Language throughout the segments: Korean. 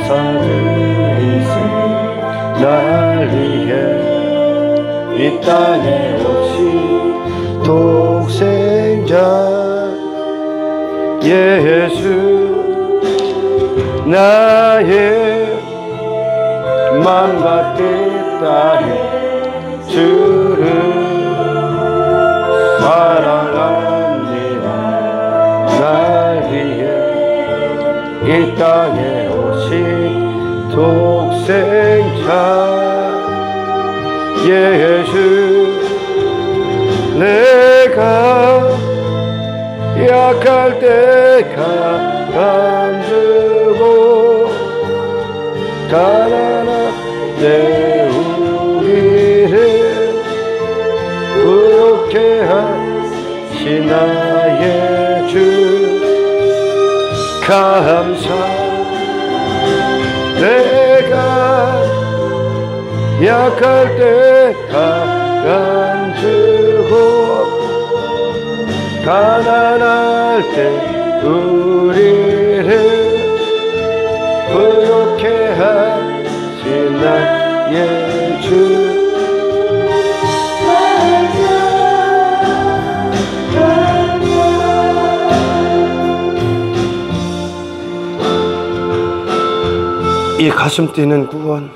천사들이 날 위해 이 땅에 오신 독생자 예수 나의 맘과 뜻 따라 주를 사랑합니다. 날 위해 이 땅에 오신 독생자 예수 내가 약할 때 감주고 가난한 때 우리를 부욕해 하신 나의 주 감사 내가 약할 때 감주고 가난할 때 우리를 부욕해 하신 나의 주 이 가슴 뛰는 구원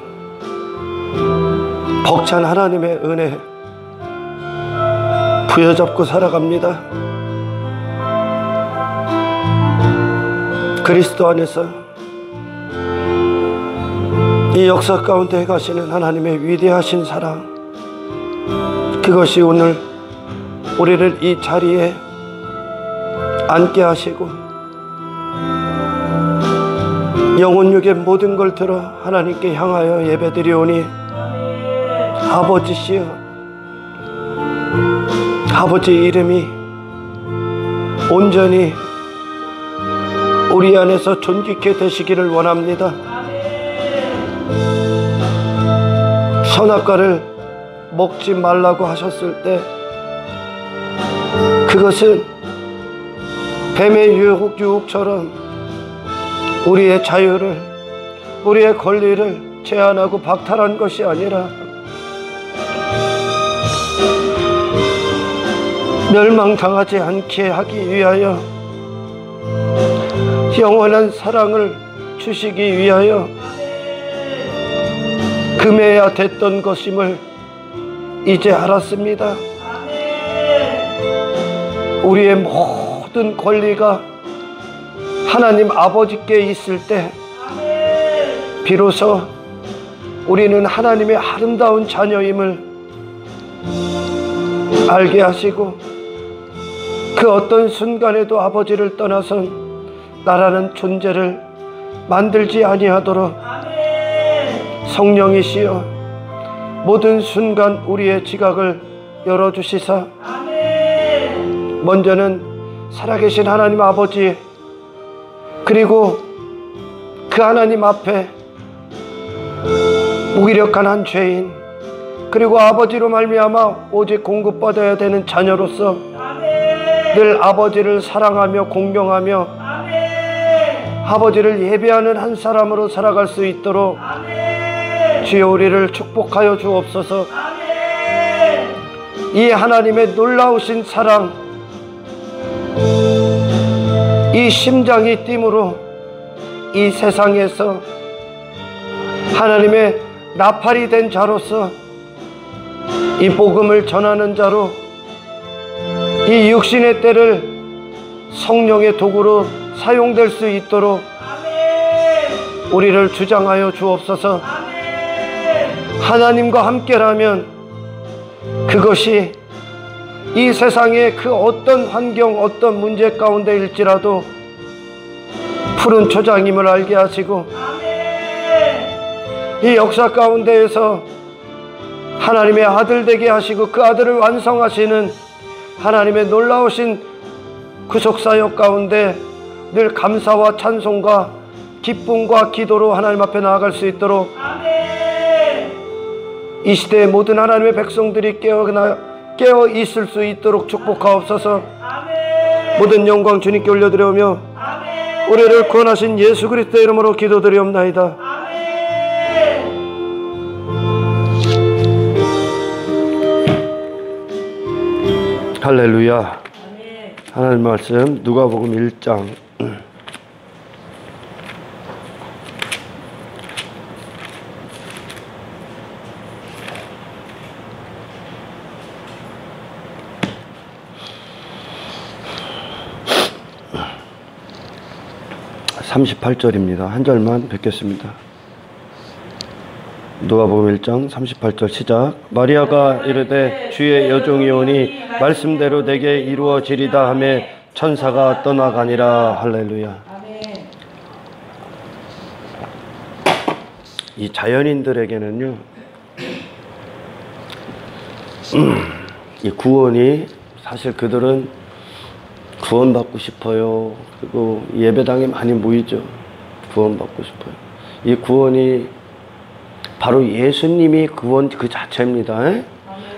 벅찬 하나님의 은혜 부여잡고 살아갑니다. 그리스도 안에서 이 역사 가운데 가시는 하나님의 위대하신 사랑 그것이 오늘 우리를 이 자리에 앉게 하시고 영혼육의 모든 걸 들어 하나님께 향하여 예배드리오니 아버지시여 아버지 이름이 온전히 우리 안에서 존귀케 되시기를 원합니다. 선악과를 먹지 말라고 하셨을 때 그것은 뱀의 유혹처럼 우리의 자유를 우리의 권리를 제한하고 박탈한 것이 아니라 멸망당하지 않게 하기 위하여 영원한 사랑을 주시기 위하여 금해야 됐던 것임을 이제 알았습니다. 우리의 모든 권리가 하나님 아버지께 있을 때 비로소 우리는 하나님의 아름다운 자녀임을 알게 하시고 그 어떤 순간에도 아버지를 떠나선 나라는 존재를 만들지 아니하도록 성령이시여 모든 순간 우리의 지각을 열어주시사 먼저는 살아계신 하나님 아버지 그리고 그 하나님 앞에 무기력한 한 죄인 그리고 아버지로 말미암아 오직 공급받아야 되는 자녀로서 늘 아버지를 사랑하며 공경하며 아버지를 예배하는 한 사람으로 살아갈 수 있도록 주여 우리를 축복하여 주옵소서. 이 하나님의 놀라우신 사랑 이 심장이 뛰므로 이 세상에서 하나님의 나팔이 된 자로서 이 복음을 전하는 자로 이 육신의 때를 성령의 도구로 사용될 수 있도록 우리를 주장하여 주옵소서. 하나님과 함께라면 그것이 이 세상의 그 어떤 환경 어떤 문제 가운데일지라도 푸른 초장임을 알게 하시고 이 역사 가운데에서 하나님의 아들 되게 하시고 그 아들을 완성하시는 하나님의 놀라우신 구속사역 가운데 늘 감사와 찬송과 기쁨과 기도로 하나님 앞에 나아갈 수 있도록 이 시대의 모든 하나님의 백성들이 깨어 있을 수 있도록 축복하옵소서. 모든 영광 주님께 올려드려오며 우리를 구원하신 예수 그리스도의 이름으로 기도드리옵나이다. 할렐루야. 하나님 말씀 누가복음 1장 38절입니다. 한 절만 뵙겠습니다. 누가복음 1장 38절 시작. 마리아가 이르되 주의 여종이 오니 말씀대로 내게 이루어지리다 하며 천사가 떠나가니라. 할렐루야. 이 자연인들에게는요, 이 구원이 사실 그들은 구원받고 싶어요. 그리고 예배당에 많이 모이죠. 구원받고 싶어요. 이 구원이 바로 예수님이 구원 그 자체입니다.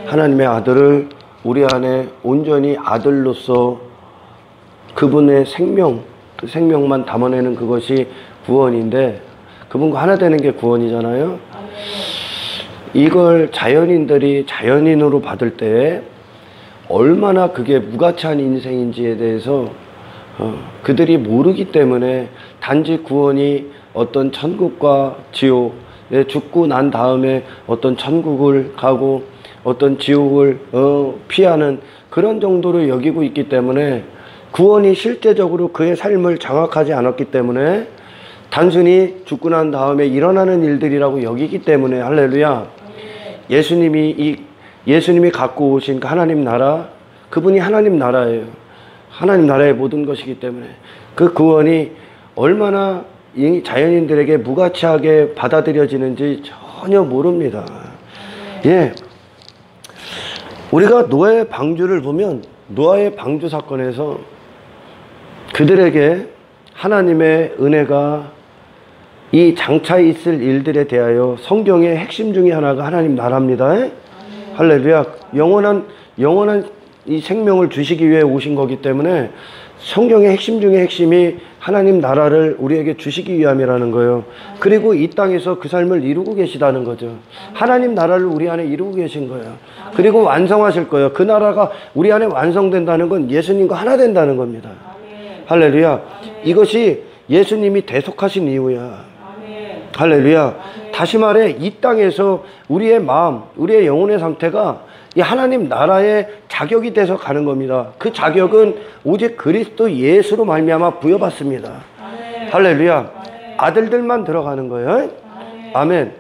하나님의 아들을 우리 안에 온전히 아들로서 그분의 생명, 그 생명만 담아내는 그것이 구원인데, 그분과 하나 되는 게 구원이잖아요. 이걸 자연인들이 자연인으로 받을 때 얼마나 그게 무가치한 인생인지에 대해서 그들이 모르기 때문에 단지 구원이 어떤 천국과 지옥, 죽고 난 다음에 어떤 천국을 가고 어떤 지옥을 피하는 그런 정도로 여기고 있기 때문에, 구원이 실제적으로 그의 삶을 장악하지 않았기 때문에 단순히 죽고 난 다음에 일어나는 일들이라고 여기기 때문에, 할렐루야, 예수님이 갖고 오신 그 하나님 나라, 그분이 하나님 나라예요. 하나님 나라의 모든 것이기 때문에 그 구원이 얼마나 이 자연인들에게 무가치하게 받아들여지는지 전혀 모릅니다. 예, 우리가 노아의 방주를 보면 노아의 방주 사건에서 그들에게 하나님의 은혜가 이 장차 있을 일들에 대하여 성경의 핵심 중에 하나가 하나님 나라입니다. 할렐루야. 영원한 이 생명을 주시기 위해 오신 거기 때문에 성경의 핵심 중에 핵심이 하나님 나라를 우리에게 주시기 위함이라는 거예요. 그리고 이 땅에서 그 삶을 이루고 계시다는 거죠. 하나님 나라를 우리 안에 이루고 계신 거예요. 그리고 완성하실 거예요. 그 나라가 우리 안에 완성된다는 건 예수님과 하나 된다는 겁니다. 할렐루야. 이것이 예수님이 대속하신 이유야. 할렐루야. 다시 말해, 이 땅에서 우리의 마음, 우리의 영혼의 상태가 이 하나님 나라의 자격이 돼서 가는 겁니다. 그 자격은 오직 그리스도 예수로 말미암아 부여받습니다. 할렐루야. 아들들만 들어가는 거예요. 아멘.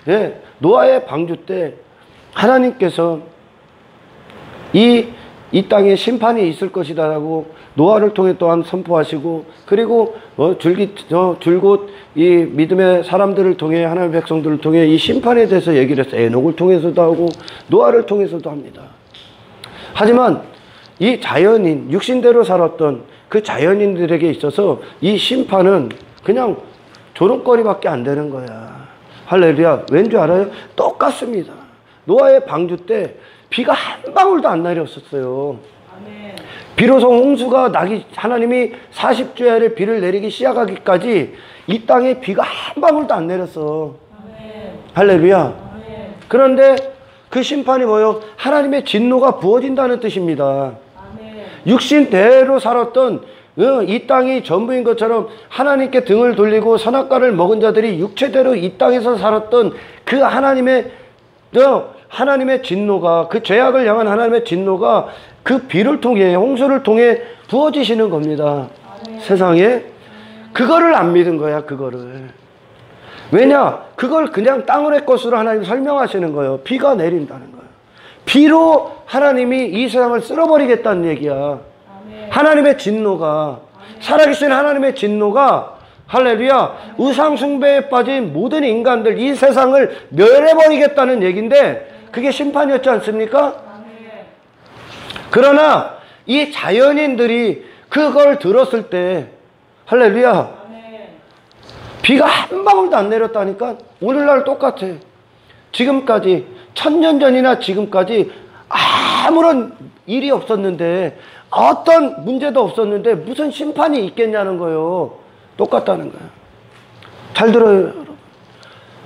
예, 노아의 방주 때 하나님께서 이 땅에 심판이 있을 것이다라고 노아를 통해 또한 선포하시고, 그리고 줄곧 이 믿음의 사람들을 통해, 하나님의 백성들을 통해 이 심판에 대해서 얘기를 했어요. 에녹을 통해서도 하고 노아를 통해서도 합니다. 하지만 이 자연인, 육신대로 살았던 그 자연인들에게 있어서 이 심판은 그냥 조롱거리밖에 안 되는 거야. 할렐루야. 왠지 알아요? 똑같습니다. 노아의 방주 때 비가 한 방울도 안 내렸었어요. 비로소 홍수가 나기, 하나님이 40주야를 비를 내리기 시작하기까지 이 땅에 비가 한 방울도 안 내렸어. 할렐루야. 그런데 그 심판이 뭐예요? 하나님의 진노가 부어진다는 뜻입니다. 육신대로 살았던 이 땅이 전부인 것처럼 하나님께 등을 돌리고 선악과를 먹은 자들이 육체대로 이 땅에서 살았던 그 하나님의 진노가, 그 죄악을 향한 하나님의 진노가 그 비를 통해, 홍수를 통해 부어지시는 겁니다. 세상에. 그거를 안 믿은 거야, 그거를. 왜냐? 그걸 그냥 땅의 것으로 하나님 설명하시는 거예요. 비가 내린다는 거예요. 비로 하나님이 이 세상을 쓸어버리겠다는 얘기야. 하나님의 진노가, 살아계신 하나님의 진노가, 할렐루야, 우상숭배에 빠진 모든 인간들, 이 세상을 멸해버리겠다는 얘기인데, 그게 심판이었지 않습니까? 그러나 이 자연인들이 그걸 들었을 때, 할렐루야, 비가 한 방울도 안 내렸다니까. 오늘날 똑같아. 지금까지 1000년 전이나 지금까지 아무런 일이 없었는데, 어떤 문제도 없었는데 무슨 심판이 있겠냐는 거예요. 똑같다는 거예요. 잘 들어요, 여러분.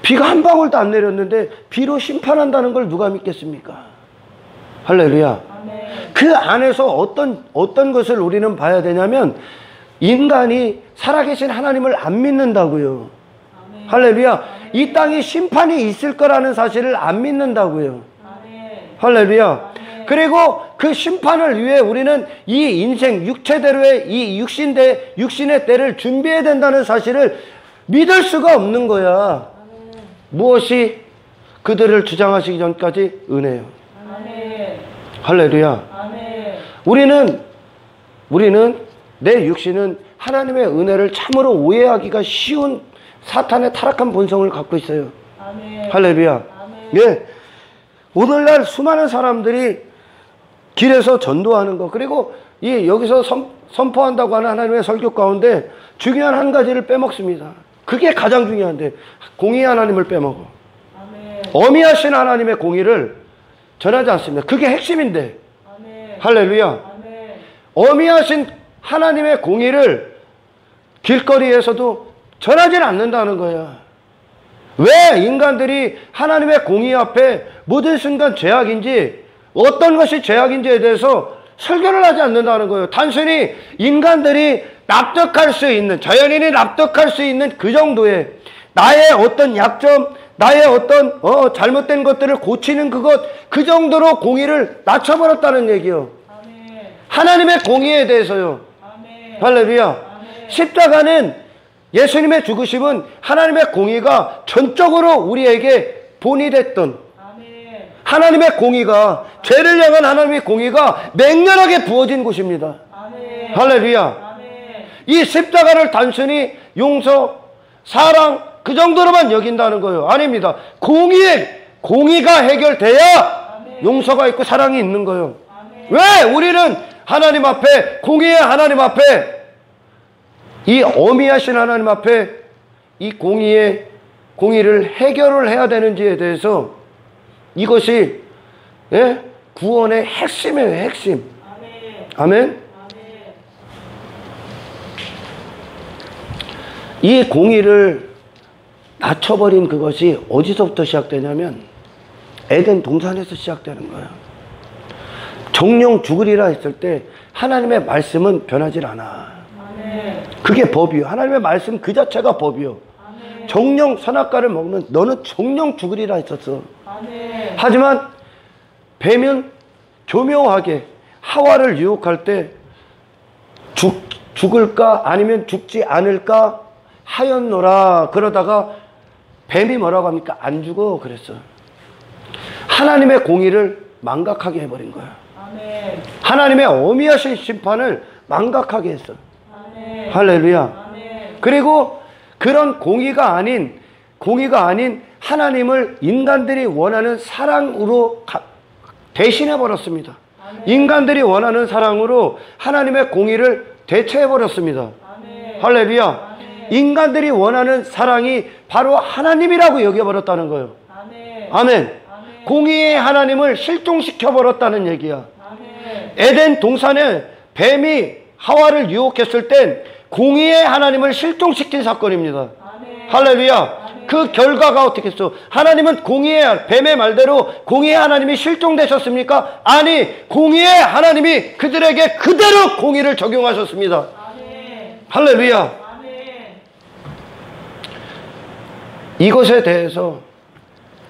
비가 한 방울도 안 내렸는데 비로 심판한다는 걸 누가 믿겠습니까? 할렐루야. 그 안에서 어떤 것을 우리는 봐야 되냐면, 인간이 살아계신 하나님을 안 믿는다고요. 할렐루야. 이 땅에 심판이 있을 거라는 사실을 안 믿는다고요. 할렐루야. 그리고 그 심판을 위해 우리는 이 인생 육체대로의 이 육신의 때를 준비해야 된다는 사실을 믿을 수가 없는 거야. 무엇이 그들을 주장하시기 전까지 은혜요. 할렐루야. 우리는 내 육신은 하나님의 은혜를 참으로 오해하기가 쉬운 사탄의 타락한 본성을 갖고 있어요. 할렐루야. 예. 오늘날 수많은 사람들이 길에서 전도하는 거, 그리고 여기서 선포한다고 하는 하나님의 설교 가운데 중요한 한 가지를 빼먹습니다. 그게 가장 중요한데, 공의 하나님을 빼먹어. 어미하신 하나님의 공의를 전하지 않습니다. 그게 핵심인데. 할렐루야. 어미하신 하나님의 공의를 길거리에서도 전하지는 않는다는 거야. 왜 인간들이 하나님의 공의 앞에 모든 순간 죄악인지, 어떤 것이 죄악인지에 대해서 설교를 하지 않는다는 거예요. 단순히 인간들이 납득할 수 있는, 자연인이 납득할 수 있는 그 정도의 나의 어떤 약점, 나의 어떤 잘못된 것들을 고치는 그 정도로 공의를 낮춰버렸다는 얘기요. 하나님의 공의에 대해서요. 할렐루야. 십자가는, 예수님의 죽으심은 하나님의 공의가 전적으로 우리에게 본이 됐던, 하나님의 공의가, 죄를 향한 하나님의 공의가 맹렬하게 부어진 곳입니다. 할렐루야. 이 십자가를 단순히 용서, 사랑, 그 정도로만 여긴다는 거예요. 아닙니다. 공의가 해결돼야 용서가 있고 사랑이 있는 거예요. 왜 우리는 하나님 앞에, 공의의 하나님 앞에, 이 어미하신 하나님 앞에 이 공의를 해결을 해야 되는지에 대해서, 이것이 구원의 핵심이에요. 핵심. 아멘. 이 공의를 낮춰버린 그것이 어디서부터 시작되냐면 에덴 동산에서 시작되는 거예요. 정령 죽으리라 했을 때 하나님의 말씀은 변하질 않아. 그게 법이요. 하나님의 말씀 그 자체가 법이요. 정령 선악과를 먹으면 너는 정령 죽으리라 했었어. 하지만 뱀은 교묘하게 하와를 유혹할 때 죽을까 아니면 죽지 않을까 하였노라. 그러다가 뱀이 뭐라고 합니까? 안 죽어 그랬어. 하나님의 공의를 망각하게 해버린 거야. 하나님의 어미하신 심판을 망각하게 했어. 할렐루야. 그리고 그런 공의가 아닌 하나님을 인간들이 원하는 사랑으로 대신해 버렸습니다. 인간들이 원하는 사랑으로 하나님의 공의를 대체해 버렸습니다. 할렐루야. 인간들이 원하는 사랑이 바로 하나님이라고 여겨버렸다는 거예요. 아멘. 공의의 하나님을 실종시켜 버렸다는 얘기야. 에덴 동산에 뱀이 하와를 유혹했을 땐 공의의 하나님을 실종시킨 사건입니다. 할렐루야. 그 결과가 어떻게 했어? 하나님은 뱀의 말대로 공의의 하나님이 실종되셨습니까? 아니, 공의의 하나님이 그들에게 그대로 공의를 적용하셨습니다. 할렐루야. 이것에 대해서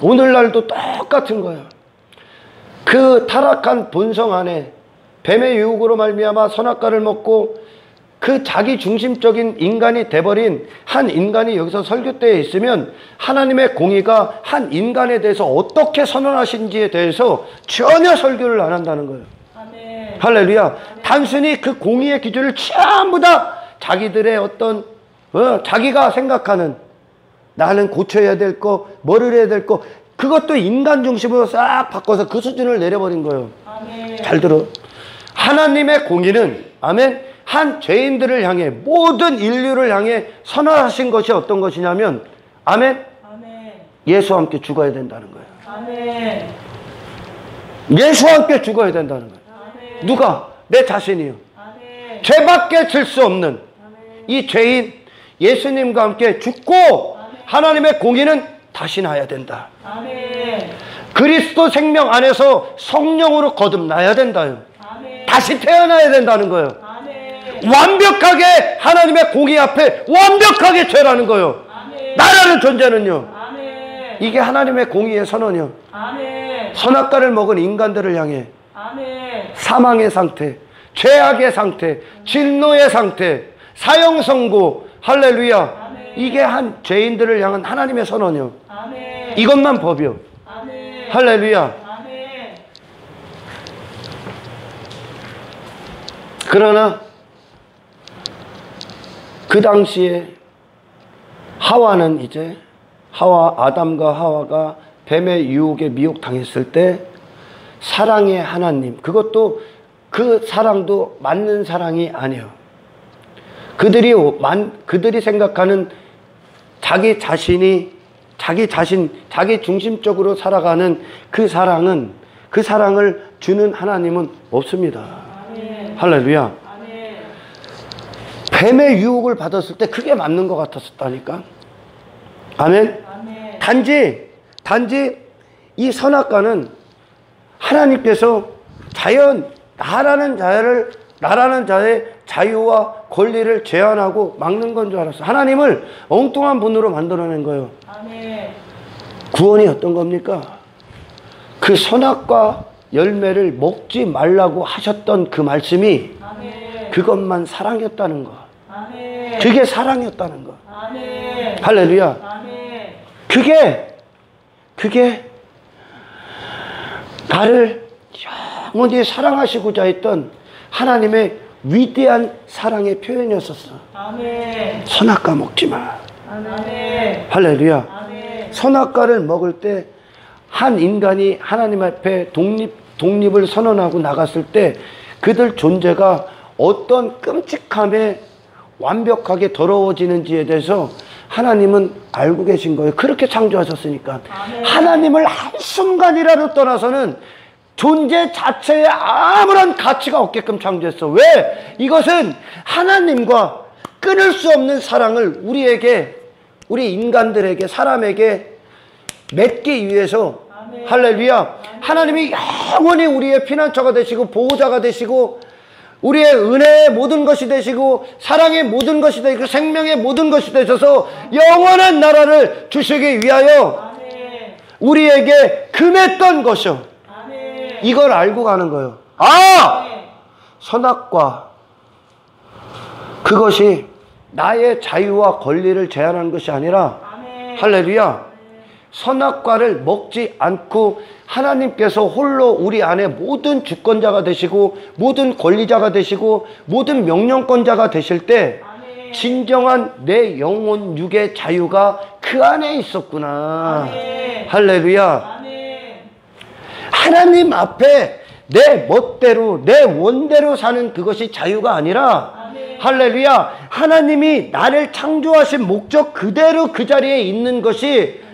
오늘날도 똑같은 거야. 그 타락한 본성 안에 뱀의 유혹으로 말미암아 선악과를 먹고 그 자기 중심적인 인간이 돼버린 한 인간이 여기서 설교대에 있으면 하나님의 공의가 한 인간에 대해서 어떻게 선언하신지에 대해서 전혀 설교를 안 한다는 거예요. 할렐루야. 단순히 그 공의의 기준을 전부 다 자기들의 어떤 자기가 생각하는, 나는 고쳐야 될 거, 뭐를 해야 될 거, 그것도 인간 중심으로 싹 바꿔서 그 수준을 내려버린 거예요. 아멘. 잘 들어. 하나님의 공의는, 아멘, 한 죄인들을 향해, 모든 인류를 향해 선언하신 것이 어떤 것이냐면, 아멘, 아멘, 예수와 함께 죽어야 된다는 거예요. 아멘. 예수와 함께 죽어야 된다는 거예요. 아멘. 누가? 내 자신이요. 아멘. 죄밖에 질 수 없는 이 죄인, 예수님과 함께 죽고 하나님의 공의는 다시 나야 된다. 그리스도 생명 안에서 성령으로 거듭나야 된다요. 다시 태어나야 된다는 거예요. 완벽하게 하나님의 공의 앞에 완벽하게 죄라는 거예요. 나라는 존재는요. 이게 하나님의 공의의 선언이요. 선악과를 먹은 인간들을 향해 사망의 상태, 죄악의 상태, 진노의 상태, 사형선고, 할렐루야. 이게 한 죄인들을 향한 하나님의 선언이요. 이것만 법이요. 할렐루야. 그러나 그 당시에 하와는 이제 아담과 하와가 뱀의 유혹에 미혹당했을 때 사랑의 하나님, 그것도 그 사랑도 맞는 사랑이 아니에요. 그들이 생각하는 자기 중심적으로 살아가는 그 사랑을 주는 하나님은 없습니다. 할렐루야. 뱀의 유혹을 받았을 때 그게 맞는 것 같았다니까. 아멘. 단지 이 선악과는 하나님께서 나라는 자의 자유와 권리를 제한하고 막는 건 줄 알았어. 하나님을 엉뚱한 분으로 만들어낸 거예요. 구원이 어떤 겁니까? 그 선악과 열매를 먹지 말라고 하셨던 그 말씀이 그것만 사랑이었다는 거. 그게 사랑이었다는 거. 할렐루야. 그게 나를 영원히 사랑하시고자 했던 하나님의 위대한 사랑의 표현이었었어. 선악과 먹지 마. 할렐루야. 선악과를 먹을 때 한 인간이 하나님 앞에 독립을 선언하고 나갔을 때 그들 존재가 어떤 끔찍함에 완벽하게 더러워지는지에 대해서 하나님은 알고 계신 거예요. 그렇게 창조하셨으니까. 하나님을 한순간이라도 떠나서는 존재 자체에 아무런 가치가 없게끔 창조했어. 왜? 이것은 하나님과 끊을 수 없는 사랑을 우리 인간들에게, 사람에게 맺기 위해서, 할렐루야, 하나님이 영원히 우리의 피난처가 되시고 보호자가 되시고 우리의 은혜의 모든 것이 되시고 사랑의 모든 것이 되시고 생명의 모든 것이 되셔서 영원한 나라를 주시기 위하여 우리에게 금했던 것이요. 이걸 알고 가는 거예요. 선악과, 그것이 나의 자유와 권리를 제한하는 것이 아니라, 할렐루야, 선악과를 먹지 않고 하나님께서 홀로 우리 안에 모든 주권자가 되시고 모든 권리자가 되시고 모든 명령권자가 되실 때 진정한 내 영혼 육의 자유가 그 안에 있었구나. 할렐루야. 하나님 앞에 내 멋대로 내 원대로 사는 그것이 자유가 아니라, 할렐루야, 하나님이 나를 창조하신 목적 그대로 그 자리에 있는 것이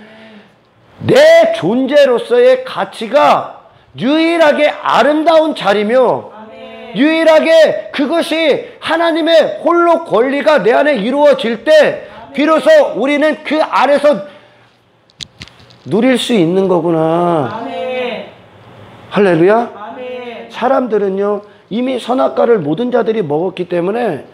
내 존재로서의 가치가 유일하게 아름다운 자리며 유일하게 그것이 하나님의 홀로 권리가 내 안에 이루어질 때 비로소 우리는 그 안에서 누릴 수 있는 거구나. 할렐루야. 사람들은요 이미 선악과를 모든 자들이 먹었기 때문에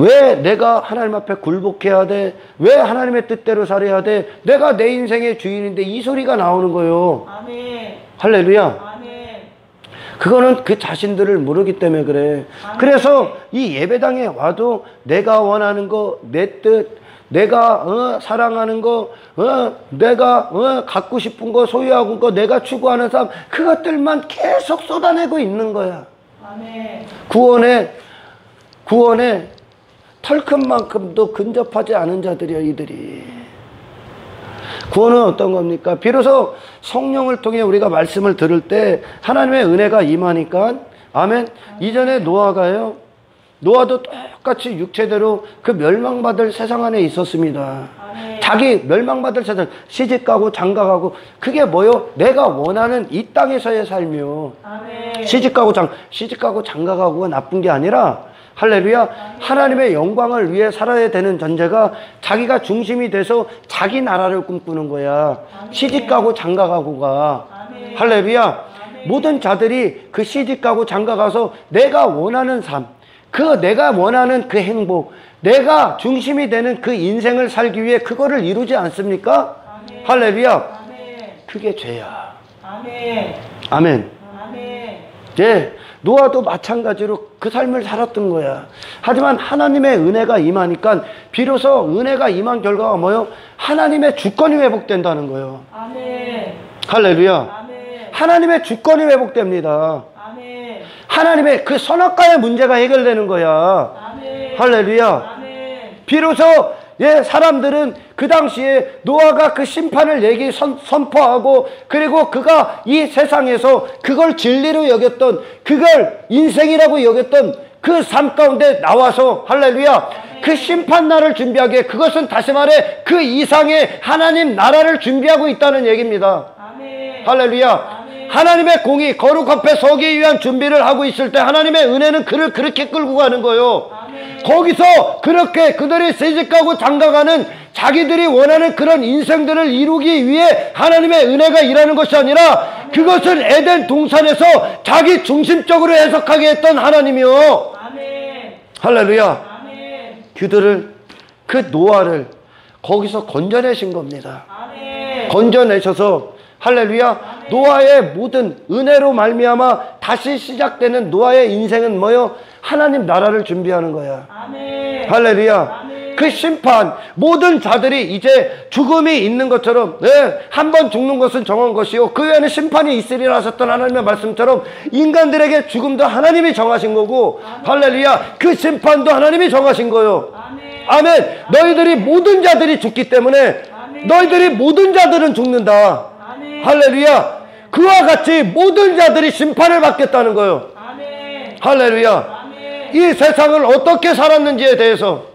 왜 내가 하나님 앞에 굴복해야 돼? 왜 하나님의 뜻대로 살아야 돼? 내가 내 인생의 주인인데, 이 소리가 나오는 거예요. 할렐루야. 그거는 그 자신들을 모르기 때문에 그래. 그래서 이 예배당에 와도 내가 원하는 거, 내 뜻, 내가 사랑하는 거, 내가 갖고 싶은 거, 소유하고 거, 내가 추구하는 삶, 그것들만 계속 쏟아내고 있는 거야. 구원에 털큰만큼도 근접하지 않은 자들이야, 이들이. 구원은 어떤 겁니까? 비로소 성령을 통해 우리가 말씀을 들을 때 하나님의 은혜가 임하니까, 아멘. 이전에 노아도 똑같이 육체대로 그 멸망받을 세상 안에 있었습니다. 자기 멸망받을 세상, 시집가고 장가가고, 그게 뭐요? 내가 원하는 이 땅에서의 삶이요. 시집가고 장가가고가 나쁜 게 아니라, 할렐루야. 하나님의 영광을 위해 살아야 되는 존재가 자기가 중심이 돼서 자기 나라를 꿈꾸는 거야. 시집가고 장가가고가. 할렐루야. 모든 자들이 그 시집가고 장가가서 내가 원하는 삶, 내가 원하는 그 행복, 내가 중심이 되는 그 인생을 살기 위해 그거를 이루지 않습니까? 할렐루야. 그게 죄야. 아멘. 예, 노아도 마찬가지로 그 삶을 살았던 거야. 하지만 하나님의 은혜가 임하니까 비로소 은혜가 임한 결과가 뭐요? 하나님의 주권이 회복된다는 거예요. 할렐루야. 하나님의 주권이 회복됩니다. 하나님의 그 선악과의 문제가 해결되는 거야. 할렐루야. 비로소 사람들은 그 당시에 노아가 그 심판을 선포하고, 그리고 그가 이 세상에서 그걸 진리로 여겼던, 그걸 인생이라고 여겼던 그 삶 가운데 나와서, 할렐루야, 그 심판날을 준비하게, 그것은 다시 말해 그 이상의 하나님 나라를 준비하고 있다는 얘기입니다. 할렐루야. 하나님의 공의, 거룩 앞에 서기 위한 준비를 하고 있을 때 하나님의 은혜는 그를 그렇게 끌고 가는 거예요. 거기서 그렇게 그들이 시집가고 장가가는 자기들이 원하는 그런 인생들을 이루기 위해 하나님의 은혜가 일하는 것이 아니라, 그것은 에덴 동산에서 자기 중심적으로 해석하게 했던 하나님이요. 할렐루야. 그들을, 그 노아를 거기서 건져내신 겁니다. 건져내셔서, 할렐루야, 노아의 모든 은혜로 말미암아 다시 시작되는 노아의 인생은 뭐요? 하나님 나라를 준비하는 거야. 할렐루야. 그 심판, 모든 자들이 이제 죽음이 있는 것처럼, 한 번 죽는 것은 정한 것이요 그 외에는 심판이 있으리라 하셨던 하나님의 말씀처럼, 인간들에게 죽음도 하나님이 정하신 거고, 할렐루야, 그 심판도 하나님이 정하신 거요. 아멘. 너희들이 모든 자들이 죽기 때문에 너희들이 모든 자들은 죽는다. 할렐루야. 그와 같이 모든 자들이 심판을 받겠다는 거예요. 할렐루야. 이 세상을 어떻게 살았는지에 대해서,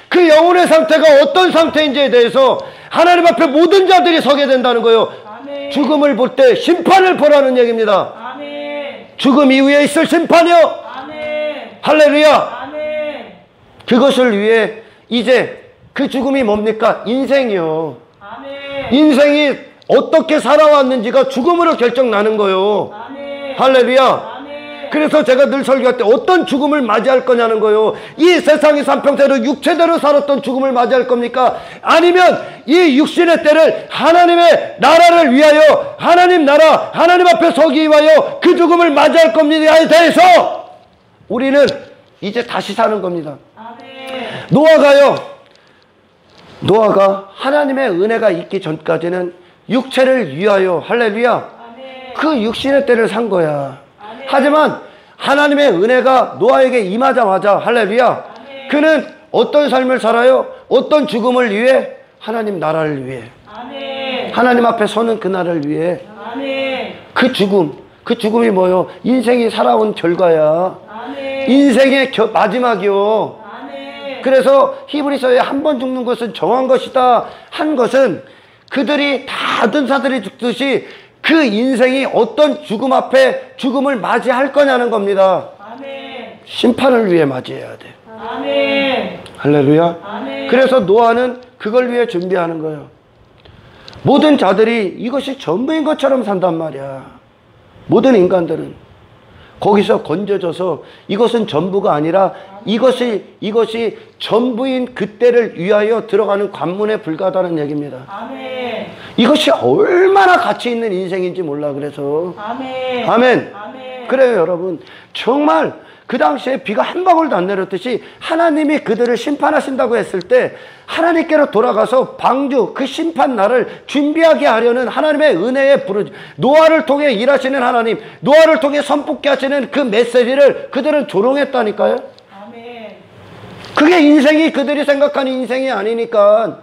그 영혼의 상태가 어떤 상태인지에 대해서 하나님 앞에 모든 자들이 서게 된다는 거예요. 죽음을 볼 때 심판을 보라는 얘기입니다. 죽음 이후에 있을 심판이요. 할렐루야. 그것을 위해 이제 그 죽음이 뭡니까? 인생이요. 인생이 어떻게 살아왔는지가 죽음으로 결정나는 거예요. 할렐루야. 그래서 제가 늘 설교할 때 어떤 죽음을 맞이할 거냐는 거예요. 이 세상에서 한평생으로 육체대로 살았던 죽음을 맞이할 겁니까? 아니면 이 육신의 때를 하나님의 나라를 위하여, 하나님 나라, 하나님 앞에 서기 위하여 그 죽음을 맞이할 겁니다에 대해서 우리는 이제 다시 사는 겁니다. 노아가 하나님의 은혜가 있기 전까지는 육체를 위하여, 할렐루야, 그 육신의 때를 산 거야. 하지만 하나님의 은혜가 노아에게 임하자마자, 할렐루야, 그는 어떤 삶을 살아요? 어떤 죽음을 위해? 하나님 나라를 위해. 하나님 앞에 서는 그날을 위해. 그 죽음이 뭐요? 인생이 살아온 결과야. 인생의 마지막이요. 그래서 히브리서에 한 번 죽는 것은 정한 것이다 한 것은, 그들이 다 전사들이 죽듯이 그 인생이 어떤 죽음 앞에 죽음을 맞이할 거냐는 겁니다. 심판을 위해 맞이해야 돼. 할렐루야. 그래서 노아는 그걸 위해 준비하는 거예요. 모든 자들이 이것이 전부인 것처럼 산단 말이야. 모든 인간들은 거기서 건져져서 이것은 전부가 아니라 이것이 전부인 그때를 위하여 들어가는 관문에 불과하다는 얘기입니다. 이것이 얼마나 가치 있는 인생인지 몰라. 그래서 아멘. 그래요 여러분, 정말 그 당시에 비가 한 방울도 안 내렸듯이 하나님이 그들을 심판하신다고 했을 때 하나님께로 돌아가서 방주, 그 심판 날을 준비하게 하려는 하나님의 은혜의 부르심, 노아를 통해 일하시는 하나님, 노아를 통해 선포케 하시는 그 메시지를 그들은 조롱했다니까요. 그게 인생이, 그들이 생각하는 인생이 아니니까.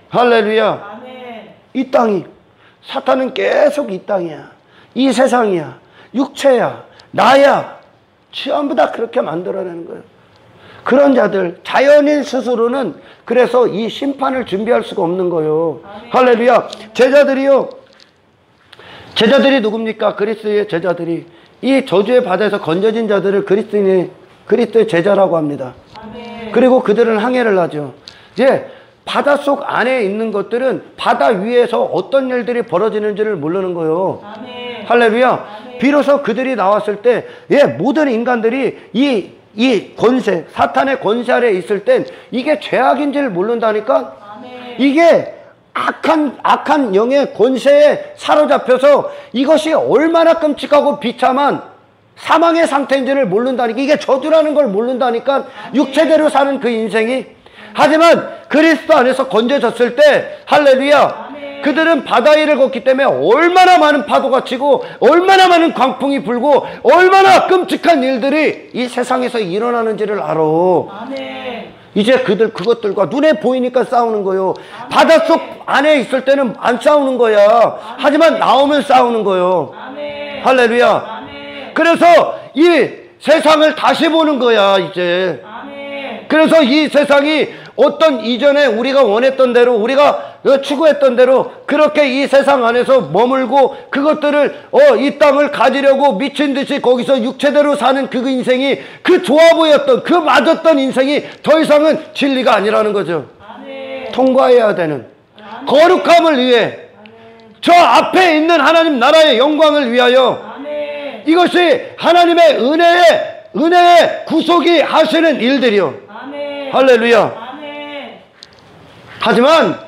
할렐루야. 이 땅이, 사탄은 계속 이 땅이야, 이 세상이야, 육체야, 나야, 전부 다 그렇게 만들어내는 거예요. 그런 자들, 자연인 스스로는 그래서 이 심판을 준비할 수가 없는 거예요. 할렐루야. 제자들이 누굽니까? 그리스도의 제자들이 이 저주의 바다에서 건져진 자들을 그리스도인이 그리스도의 제자라고 합니다. 아멘. 그리고 그들은 항해를 하죠. 이제 바닷속 안에 있는 것들은 바다 위에서 어떤 일들이 벌어지는지를 모르는 거예요. 아멘. 할렐루야. 아멘. 비로소 그들이 나왔을 때, 예, 모든 인간들이 이 권세, 사탄의 권세 아래 있을 땐 이게 죄악인지를 모른다니까? 아멘. 이게 악한 영의 권세에 사로잡혀서 이것이 얼마나 끔찍하고 비참한 사망의 상태인지를 모른다니까. 이게 저주라는 걸 모른다니까. 육체대로 사는 그 인생이. 하지만 그리스도 안에서 건져졌을 때, 할렐루야, 그들은 바다 위를 걷기 때문에 얼마나 많은 파도가 치고 얼마나 많은 광풍이 불고 얼마나 끔찍한 일들이 이 세상에서 일어나는지를 알아. 아멘. 이제 그것들과 눈에 보이니까 싸우는 거예요. 바닷속 안에 있을 때는 안 싸우는 거야. 하지만 나오면 싸우는 거예요. 아멘. 할렐루야. 아멘. 그래서 이 세상을 다시 보는 거야, 이제. 아멘. 그래서 이 세상이 어떤 이전에 우리가 원했던 대로, 우리가 추구했던 대로 그렇게 이 세상 안에서 머물고 그것들을 이 땅을 가지려고 미친 듯이 거기서 육체대로 사는 그 인생이, 그 좋아 보였던, 그 맞았던 인생이 더 이상은 진리가 아니라는 거죠. 아멘. 통과해야 되는 아멘. 거룩함을 위해, 아멘. 저 앞에 있는 하나님 나라의 영광을 위하여, 아멘. 이것이 하나님의 은혜의 구속이 하시는 일들이요. 아멘. 할렐루야. 아멘. 하지만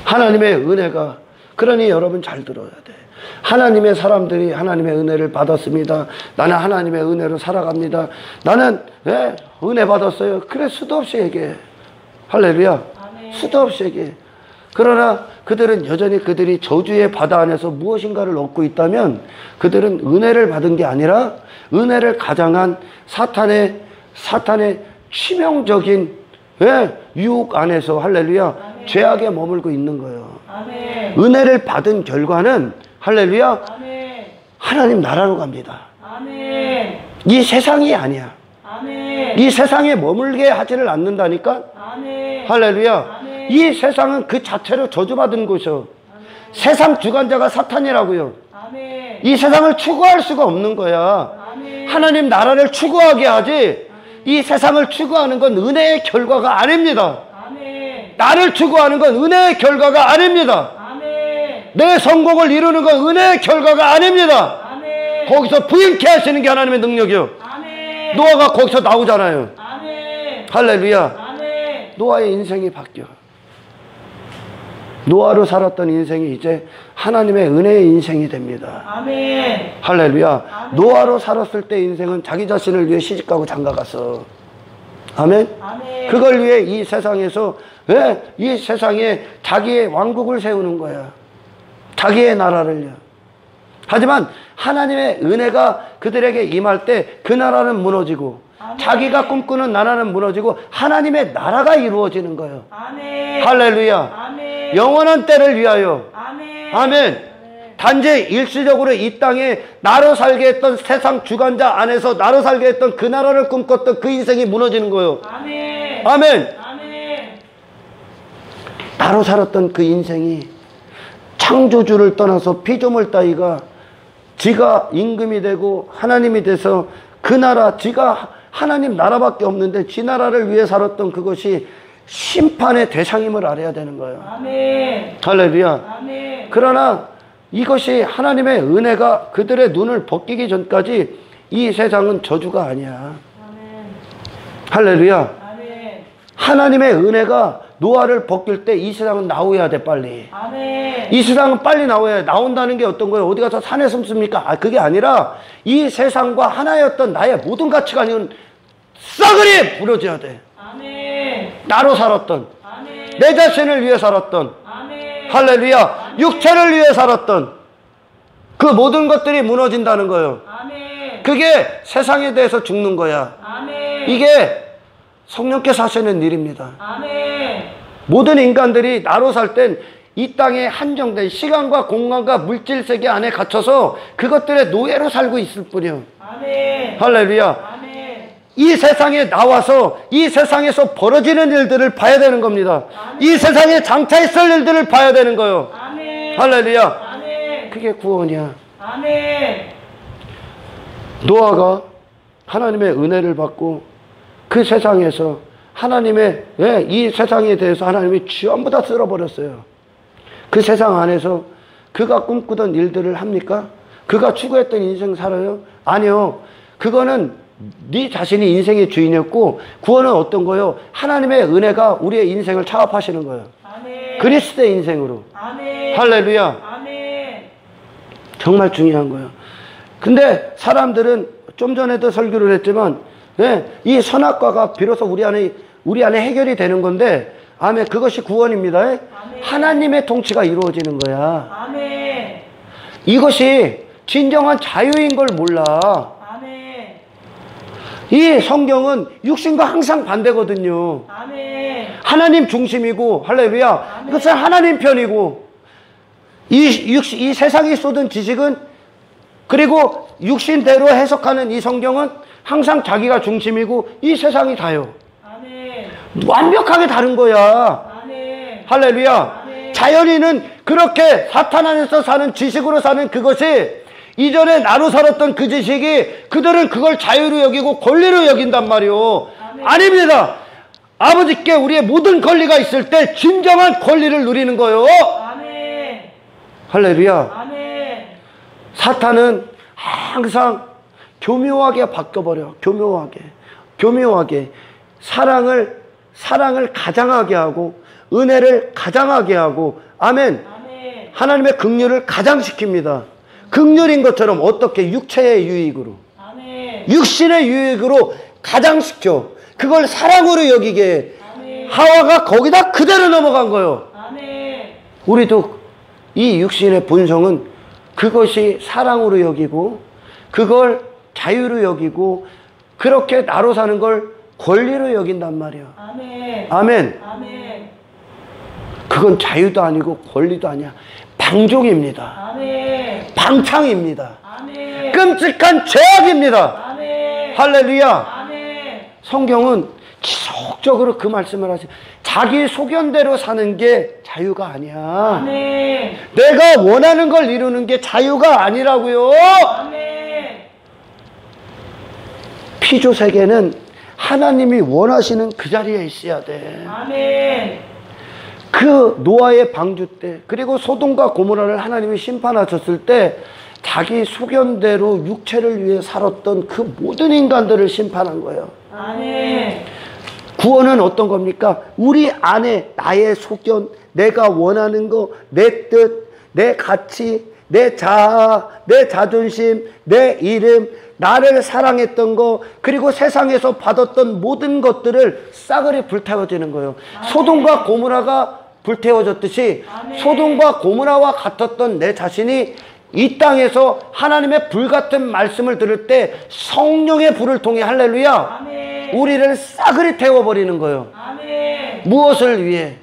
하나님의 은혜가, 그러니 여러분 잘 들어야 돼. 하나님의 사람들이 하나님의 은혜를 받았습니다. 나는 하나님의 은혜로 살아갑니다. 나는 은혜 받았어요. 그래, 수도 없이 얘기해. 할렐루야. 아멘. 수도 없이 얘기해. 그러나 그들은 여전히 그들이 저주의 바다 안에서 무엇인가를 얻고 있다면 그들은 은혜를 받은 게 아니라 은혜를 가장한 사탄의 치명적인 유혹 안에서, 할렐루야, 아멘. 죄악에 머물고 있는 거예요. 아멘. 은혜를 받은 결과는, 할렐루야, 아멘. 하나님 나라로 갑니다. 아멘. 이 세상이 아니야. 아멘. 이 세상에 머물게 하지를 않는다니까. 아멘. 할렐루야. 아멘. 이 세상은 그 자체로 저주받은 곳이요. 세상 주관자가 사탄이라고요. 아멘. 이 세상을 추구할 수가 없는 거야. 아멘. 하나님 나라를 추구하게 하지, 이 세상을 추구하는 건 은혜의 결과가 아닙니다. 아멘. 나를 추구하는 건 은혜의 결과가 아닙니다. 아멘. 내 성공을 이루는 건 은혜의 결과가 아닙니다. 아멘. 거기서 부인케 하시는 게 하나님의 능력이요. 아멘. 노아가 거기서 나오잖아요. 아멘. 할렐루야. 아멘. 노아의 인생이 바뀌어. 노아로 살았던 인생이 이제 하나님의 은혜의 인생이 됩니다. 아멘. 할렐루야. 아멘. 노아로 살았을 때 인생은 자기 자신을 위해 시집가고 장가갔어. 아멘. 아멘. 그걸 위해 이 세상에서, 이 세상에 자기의 왕국을 세우는 거야. 자기의 나라를요. 하지만 하나님의 은혜가 그들에게 임할 때 그 나라는 무너지고, 아멘. 자기가 꿈꾸는 나라는 무너지고 하나님의 나라가 이루어지는 거예요. 아멘. 할렐루야. 아멘. 영원한 때를 위하여. 아멘. 아멘. 단지 일시적으로 이 땅에 나로 살게 했던 세상 주관자 안에서 나로 살게 했던 그 나라를 꿈꿨던 그 인생이 무너지는 거예요. 아멘. 아멘. 아멘. 나로 살았던 그 인생이 창조주를 떠나서 피조물 따위가 지가 임금이 되고 하나님이 돼서 그 나라, 지가 하나님 나라밖에 없는데 지 나라를 위해 살았던 그것이 심판의 대상임을 알아야 되는 거예요. 아멘. 할렐루야. 아멘. 그러나 이것이 하나님의 은혜가 그들의 눈을 벗기기 전까지 이 세상은 저주가 아니야. 아멘. 할렐루야. 아멘. 하나님의 은혜가 노아를 벗길 때 이 세상은 나오야 돼, 빨리. 아멘. 이 세상은 빨리 나와야 해. 나온다는 게 어떤 거예요? 어디 가서 산에 숨습니까? 그게 아니라 이 세상과 하나였던 나의 모든 가치관은 싸그리 부러져야 돼. 아멘. 나로 살았던, 아멘. 내 자신을 위해 살았던, 아멘. 할렐루야, 육체를 위해 살았던 그 모든 것들이 무너진다는 거예요. 아멘. 그게 세상에 대해서 죽는 거야. 아멘. 이게 성령께서 하시는 일입니다. 아멘. 모든 인간들이 나로 살 땐 이 땅에 한정된 시간과 공간과 물질 세계 안에 갇혀서 그것들의 노예로 살고 있을 뿐이요. 아멘. 할렐루야. 아멘. 이 세상에 나와서 이 세상에서 벌어지는 일들을 봐야 되는 겁니다. 아멘. 이 세상에 장차 있을 일들을 봐야 되는 거예요. 아멘. 할렐루야. 아멘. 그게 구원이야. 아멘. 노아가 하나님의 은혜를 받고 그 세상에서 하나님의 이 세상에 대해서 하나님이 전부 다 쓸어버렸어요. 그 세상 안에서 그가 꿈꾸던 일들을 합니까? 그가 추구했던 인생 살아요? 아니요. 그거는 네 자신이 인생의 주인이었고 구원은 어떤 거요? 하나님의 은혜가 우리의 인생을 차압하시는 거예요. 아멘. 그리스도의 인생으로. 아멘. 할렐루야. 아멘. 정말 중요한 거예요. 근데 사람들은 좀 전에도 설교를 했지만 이 선악과가 비로소 우리 안에 해결이 되는 건데 아멘. 그것이 구원입니다. 아멘. 하나님의 통치가 이루어지는 거야. 아멘. 이것이 진정한 자유인 걸 몰라. 아멘. 이 성경은 육신과 항상 반대거든요. 아멘. 하나님 중심이고 할렐루야. 아멘. 이것은 하나님 편이고 이 세상이 쏟은 지식은 그리고 육신대로 해석하는 이 성경은 항상 자기가 중심이고 이 세상이 다요. 아멘. 완벽하게 다른 거야. 아멘. 할렐루야. 아멘. 자연인은 그렇게 사탄 안에서 사는 지식으로 사는 그것이 이전에 나로 살았던 그 지식이 그들은 그걸 자유로 여기고 권리로 여긴단 말이오. 아멘. 아닙니다. 아버지께 우리의 모든 권리가 있을 때 진정한 권리를 누리는 거요. 아멘. 할렐루야. 아멘. 사탄은 항상 교묘하게 바꿔버려. 교묘하게 사랑을 가장하게 하고 은혜를 가장하게 하고 아멘. 아멘. 하나님의 긍휼을 가장시킵니다. 긍휼인 것처럼 어떻게 육체의 유익으로 아멘. 육신의 유익으로 가장시켜 그걸 사랑으로 여기게 해. 아멘. 하와가 거기다 그대로 넘어간 거예요. 아멘. 우리도 이 육신의 본성은 그것이 사랑으로 여기고 그걸 자유로 여기고 그렇게 나로 사는 걸 권리로 여긴단 말이야. 아멘. 아멘. 아멘. 그건 자유도 아니고 권리도 아니야. 방종입니다. 아멘. 방탕입니다. 아멘. 끔찍한 죄악입니다. 아멘. 할렐루야. 아멘. 성경은 지속적으로 그 말씀을 하세요. 자기 소견대로 사는 게 자유가 아니야. 아멘. 내가 원하는 걸 이루는 게 자유가 아니라고요. 아멘. 피조 세계는 하나님이 원하시는 그 자리에 있어야 돼. 아멘. 그 노아의 방주 때 그리고 소돔과 고모라를 하나님이 심판하셨을 때 자기 소견대로 육체를 위해 살았던 그 모든 인간들을 심판한 거예요. 아멘. 구원은 어떤 겁니까? 우리 안에 나의 소견, 내가 원하는 거, 내 뜻, 내 가치, 내 자아, 내 자존심, 내 이름, 나를 사랑했던 거, 그리고 세상에서 받았던 모든 것들을 싸그리 불태워지는 거예요. 아멘. 소돔과 고모라가 불태워졌듯이 아멘. 소돔과 고모라와 같았던 내 자신이 이 땅에서 하나님의 불같은 말씀을 들을 때 성령의 불을 통해 할렐루야 아멘. 우리를 싸그리 태워버리는 거예요. 아멘. 무엇을 위해?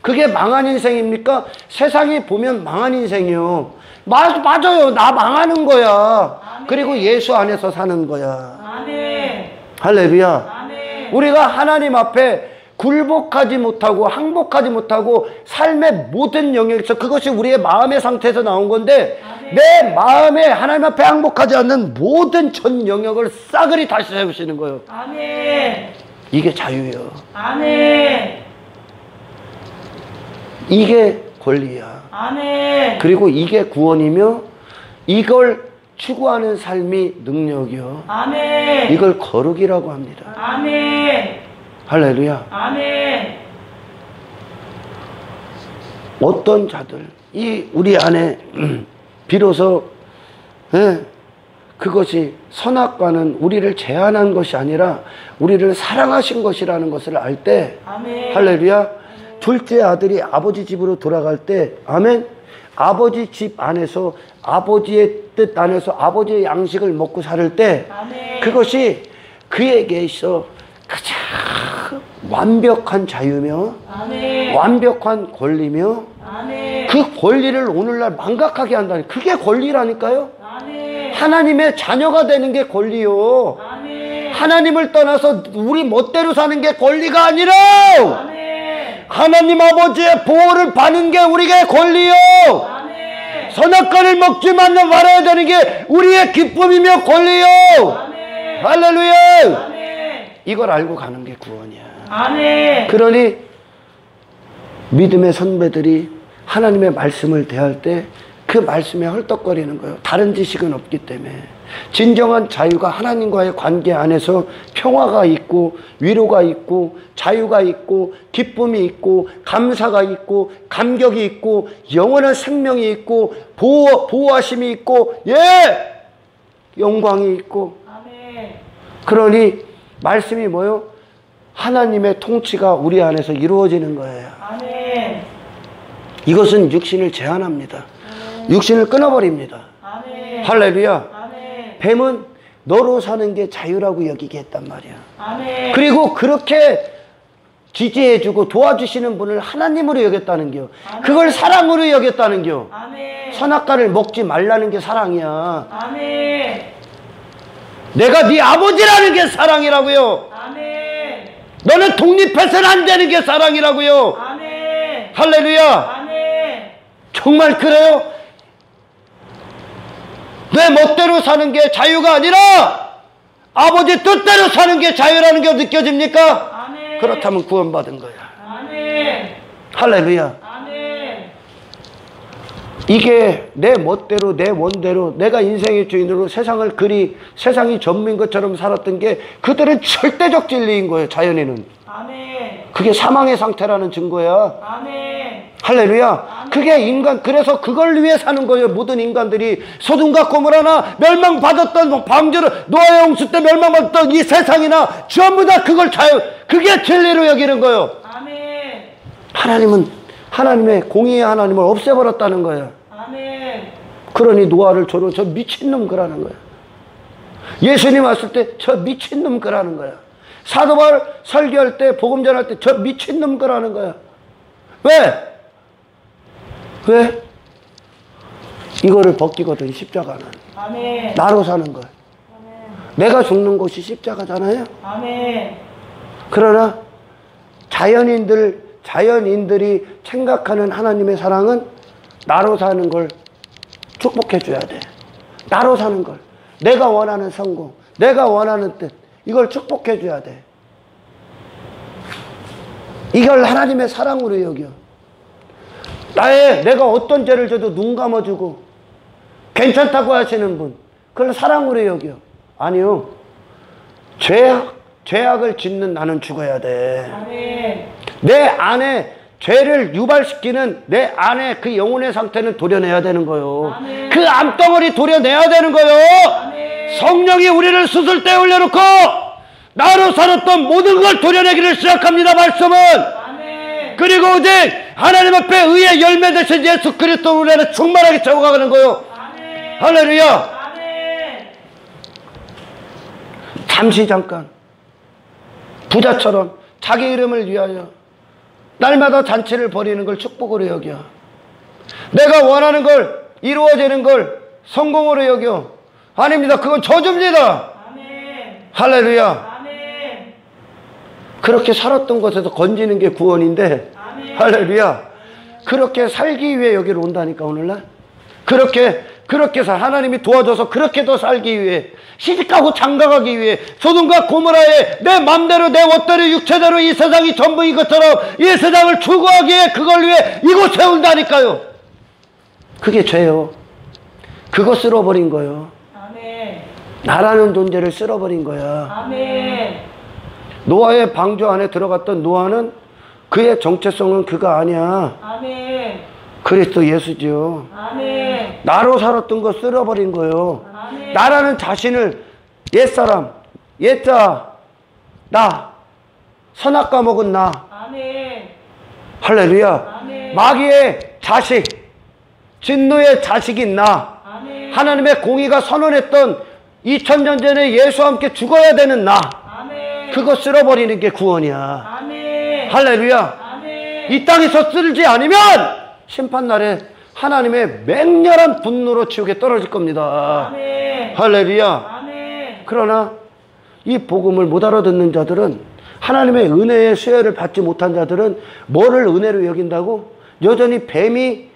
그게 망한 인생입니까? 세상이 보면 망한 인생이요. 맞아요. 나 망하는 거야. 아멘. 그리고 예수 안에서 사는 거야. 아멘. 할렐루야. 아멘. 우리가 하나님 앞에 굴복하지 못하고 항복하지 못하고 삶의 모든 영역에서 그것이 우리의 마음의 상태에서 나온 건데 아멘. 내 마음에 하나님 앞에 항복하지 않는 모든 전 영역을 싸그리 다시 세우시는 거예요. 아멘. 이게 자유예요. 아멘. 이게 권리야. 아멘. 그리고 이게 구원이며 이걸 추구하는 삶이 능력이요. 아멘. 이걸 거룩이라고 합니다. 아멘. 할렐루야. 아멘. 어떤 자들 이 우리 안에 비로소 그것이 선악과는 우리를 제한한 것이 아니라 우리를 사랑하신 것이라는 것을 알 때 아멘. 할렐루야. 둘째 아들이 아버지 집으로 돌아갈 때 아멘. 아버지 집 안에서 아버지의 뜻 안에서 아버지의 양식을 먹고 살 때 아멘. 그것이 그에게 있어 가장 완벽한 자유며 아멘. 완벽한 권리며 아멘. 그 권리를 오늘날 망각하게 한다니 그게 권리라니까요. 아멘. 하나님의 자녀가 되는 게 권리요. 아멘. 하나님을 떠나서 우리 멋대로 사는 게 권리가 아니라 아멘. 하나님 아버지의 보호를 받는 게 우리의 권리요. 아멘. 선악과를 먹지 말아야 되는 게 우리의 기쁨이며 권리요. 아멘. 할렐루야! 아멘. 이걸 알고 가는 게 구원이야. 아멘. 그러니 믿음의 선배들이 하나님의 말씀을 대할 때 그 말씀에 헐떡거리는 거예요. 다른 지식은 없기 때문에. 진정한 자유가 하나님과의 관계 안에서 평화가 있고 위로가 있고 자유가 있고 기쁨이 있고 감사가 있고 감격이 있고 영원한 생명이 있고 보호하심이 있고 영광이 있고. 아멘. 그러니 말씀이 뭐요? 하나님의 통치가 우리 안에서 이루어지는 거예요. 아멘. 이것은 육신을 제한합니다. 육신을 끊어버립니다. 아멘. 할렐루야. 아멘. 뱀은 너로 사는 게 자유라고 여기게 했단 말이야. 아멘. 그리고 그렇게 지지해주고 도와주시는 분을 하나님으로 여겼다는 겨. 그걸 사랑으로 여겼다는 겨. 아멘. 선악과를 먹지 말라는 게 사랑이야. 아멘. 내가 네 아버지라는 게 사랑이라고요. 아멘. 너는 독립해서는 안 되는 게 사랑이라고요. 아멘. 할렐루야. 아멘. 정말 그래요? 내 멋대로 사는 게 자유가 아니라 아버지 뜻대로 사는 게 자유라는 게 느껴집니까? 아멘. 그렇다면 구원받은 거야. 아멘. 할렐루야. 아멘. 이게 내 멋대로 내 원대로 내가 인생의 주인으로 세상이 전부인 것처럼 살았던 게 그들은 절대적 진리인 거예요. 자연인은. 아멘. 그게 사망의 상태라는 증거야. 아멘. 할렐루야. 그게 그래서 그걸 위해 사는 거예요. 모든 인간들이 소돔과 고모라나 멸망받았던 방주를 노아의 홍수 때 멸망받았던 이 세상이나 전부 다 그게 진리로 여기는 거예요. 아멘. 하나님은 하나님의 공의의 하나님을 없애버렸다는 거예요. 아멘. 그러니 노아를 저 미친놈 그라는 거예요. 예수님 왔을 때 저 미친놈 그라는 거예요. 사도바울 설교할 때 복음 전할 때 저 미친놈 그라는 거예요. 왜? 이거를 벗기거든. 십자가는 아멘. 나로 사는 거. 아멘. 내가 죽는 곳이 십자가잖아요. 아멘. 그러나 자연인들이 생각하는 하나님의 사랑은 나로 사는 걸 축복해 줘야 돼. 나로 사는 걸, 내가 원하는 성공, 내가 원하는 뜻, 이걸 축복해 줘야 돼. 이걸 하나님의 사랑으로 여겨. 내가 어떤 죄를 져도 눈 감아주고 괜찮다고 하시는 분, 그걸 사랑으로 여겨. 아니요. 죄악을 짓는 나는 죽어야 돼. 아멘. 내 안에 죄를 유발시키는 내 안에 그 영혼의 상태는 도려내야 되는 거예요. 아멘. 그 암덩어리 도려내야 되는 거예요. 아멘. 성령이 우리를 수술대에 올려놓고 나로 살았던 모든 걸 도려내기를 시작합니다. 말씀은. 아멘. 그리고 오직 하나님 앞에 의의 열매 되신 예수 그리스도 우리 안에 충만하게 채워가는 거예요. 아멘. 할렐루야. 아멘. 잠깐 부자처럼 자기 이름을 위하여 날마다 잔치를 벌이는 걸 축복으로 여겨. 내가 원하는 걸 이루어지는 걸 성공으로 여겨. 아닙니다. 그건 저주입니다. 아멘. 할렐루야. 아멘. 그렇게 살았던 것에서 건지는 게 구원인데, 아멘. 할렐루야. 그렇게 살기 위해 여기로 온다니까. 오늘날 그렇게 하나님이 도와줘서 그렇게 더 살기 위해, 시집가고 장가가기 위해, 소돔과 고모라에 내 맘대로 내 멋대로 육체대로 이 세상이 전부인 것처럼 이 세상을 추구하기에 그걸 위해 이곳에 온다니까요. 그게 죄요. 그거 쓸어버린 거예요. 아멘. 나라는 존재를 쓸어버린 거야. 아멘. 노아의 방주 안에 들어갔던 노아는 그의 정체성은 그가 아니야. 아멘. 그리스도 예수지요. 아멘. 나로 살았던 거 쓸어버린 거예요. 아멘. 나라는 자신을 옛사람, 옛자, 나, 선악과 먹은 나, 아멘. 할렐루야. 아멘. 마귀의 자식, 진노의 자식인 나, 아멘. 하나님의 공의가 선언했던 2000년 전에 예수와 함께 죽어야 되는 나, 아멘. 그거 쓸어버리는 게 구원이야. 아멘. 할렐루야. 아멘. 이 땅에서 쓸지 않으면 심판날에 하나님의 맹렬한 분노로 지옥에 떨어질 겁니다. 아멘. 할렐루야. 아멘. 그러나 이 복음을 못 알아듣는 자들은, 하나님의 은혜의 수혜를 받지 못한 자들은 뭐를 은혜로 여긴다고? 여전히 뱀이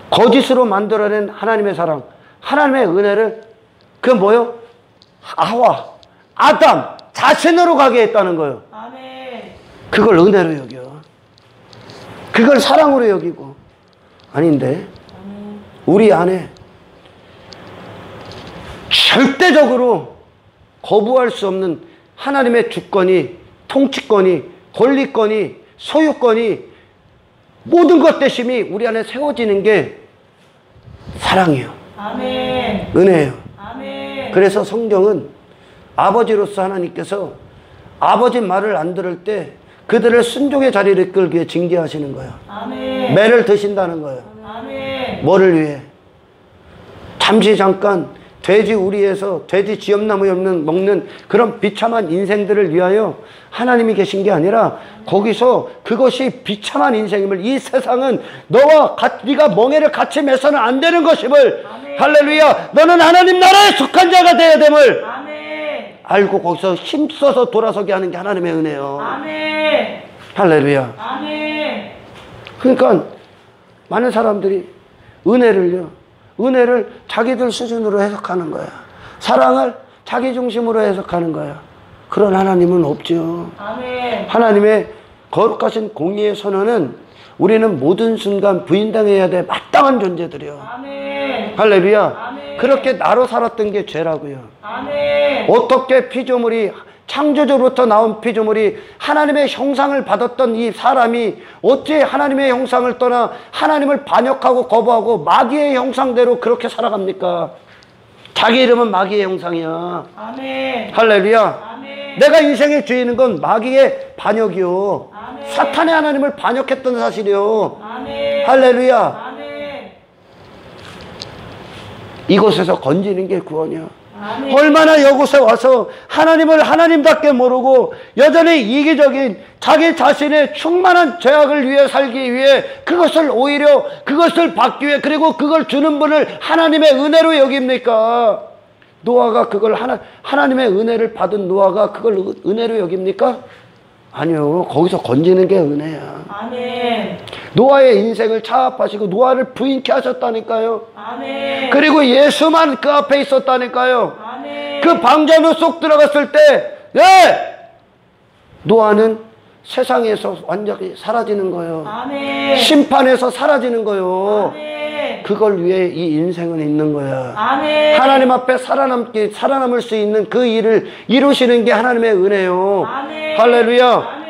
거짓으로 만들어낸 하나님의 사랑, 하나님의 은혜를, 그 뭐요? 하와, 아담 자신으로 가게 했다는 거예요. 아멘. 그걸 은혜로 여겨. 그걸 사랑으로 여기고. 아닌데 우리 안에 절대적으로 거부할 수 없는 하나님의 주권이, 통치권이, 권리권이, 소유권이, 모든 것 대심이 우리 안에 세워지는 게 사랑이에요. 아멘. 은혜예요. 아멘. 그래서 성경은 아버지로서 하나님께서 아버지 말을 안 들을 때 그들을 순종의 자리를 이끌기 위해 징계하시는 거예요. 아멘. 매를 드신다는 거예요. 아멘. 뭐를 위해? 잠시 잠깐 돼지 우리에서 돼지 지엄나무 먹는 그런 비참한 인생들을 위하여 하나님이 계신 게 아니라 거기서 그것이 비참한 인생임을, 이 세상은 너와 네가 멍에를 같이 매서는 안 되는 것임을, 아멘. 할렐루야, 너는 하나님 나라에 속한 자가 되어야 됨을 아멘. 알고 거기서 힘써서 돌아서게 하는 게 하나님의 은혜요. 아멘. 할렐루야. 아멘. 그러니까 많은 사람들이 은혜를 자기들 수준으로 해석하는 거야. 사랑을 자기 중심으로 해석하는 거야. 그런 하나님은 없죠. 아멘. 하나님의 거룩하신 공의의 선언은 우리는 모든 순간 부인당해야 돼 마땅한 존재들이요. 아멘. 할렐루야. 아멘. 그렇게 나로 살았던 게 죄라고요. 아멘. 어떻게 피조물이, 창조주로부터 나온 피조물이 하나님의 형상을 받았던 이 사람이 어찌 하나님의 형상을 떠나 하나님을 반역하고 거부하고 마귀의 형상대로 그렇게 살아갑니까? 자기 이름은 마귀의 형상이야. 아멘. 할렐루야. 아멘. 내가 인생의 죄인은 건 마귀의 반역이요. 아멘. 사탄의 하나님을 반역했던 사실이요. 아멘. 할렐루야. 아멘. 이곳에서 건지는 게 구원이야. 아멘. 얼마나 이곳에 와서 하나님을 하나님답게 모르고 여전히 이기적인 자기 자신의 충만한 죄악을 위해 살기 위해 그것을 오히려 그것을 받기 위해, 그리고 그걸 주는 분을 하나님의 은혜로 여깁니까? 노아가 그걸 하나님의 은혜를 받은 노아가 그걸 은혜로 여깁니까? 아니요. 거기서 건지는 게 은혜야. 아멘. 노아의 인생을 차압하시고 노아를 부인케 하셨다니까요. 아멘. 그리고 예수만 그 앞에 있었다니까요. 아멘. 그 방자로 쏙 들어갔을 때, 노아는 세상에서 완전히 사라지는 거예요. 아멘. 심판에서 사라지는 거예요. 아멘. 그걸 위해 이 인생은 있는 거야. 아멘. 하나님 앞에 살아남을 수 있는 그 일을 이루시는 게 하나님의 은혜요. 아멘. 할렐루야. 아멘.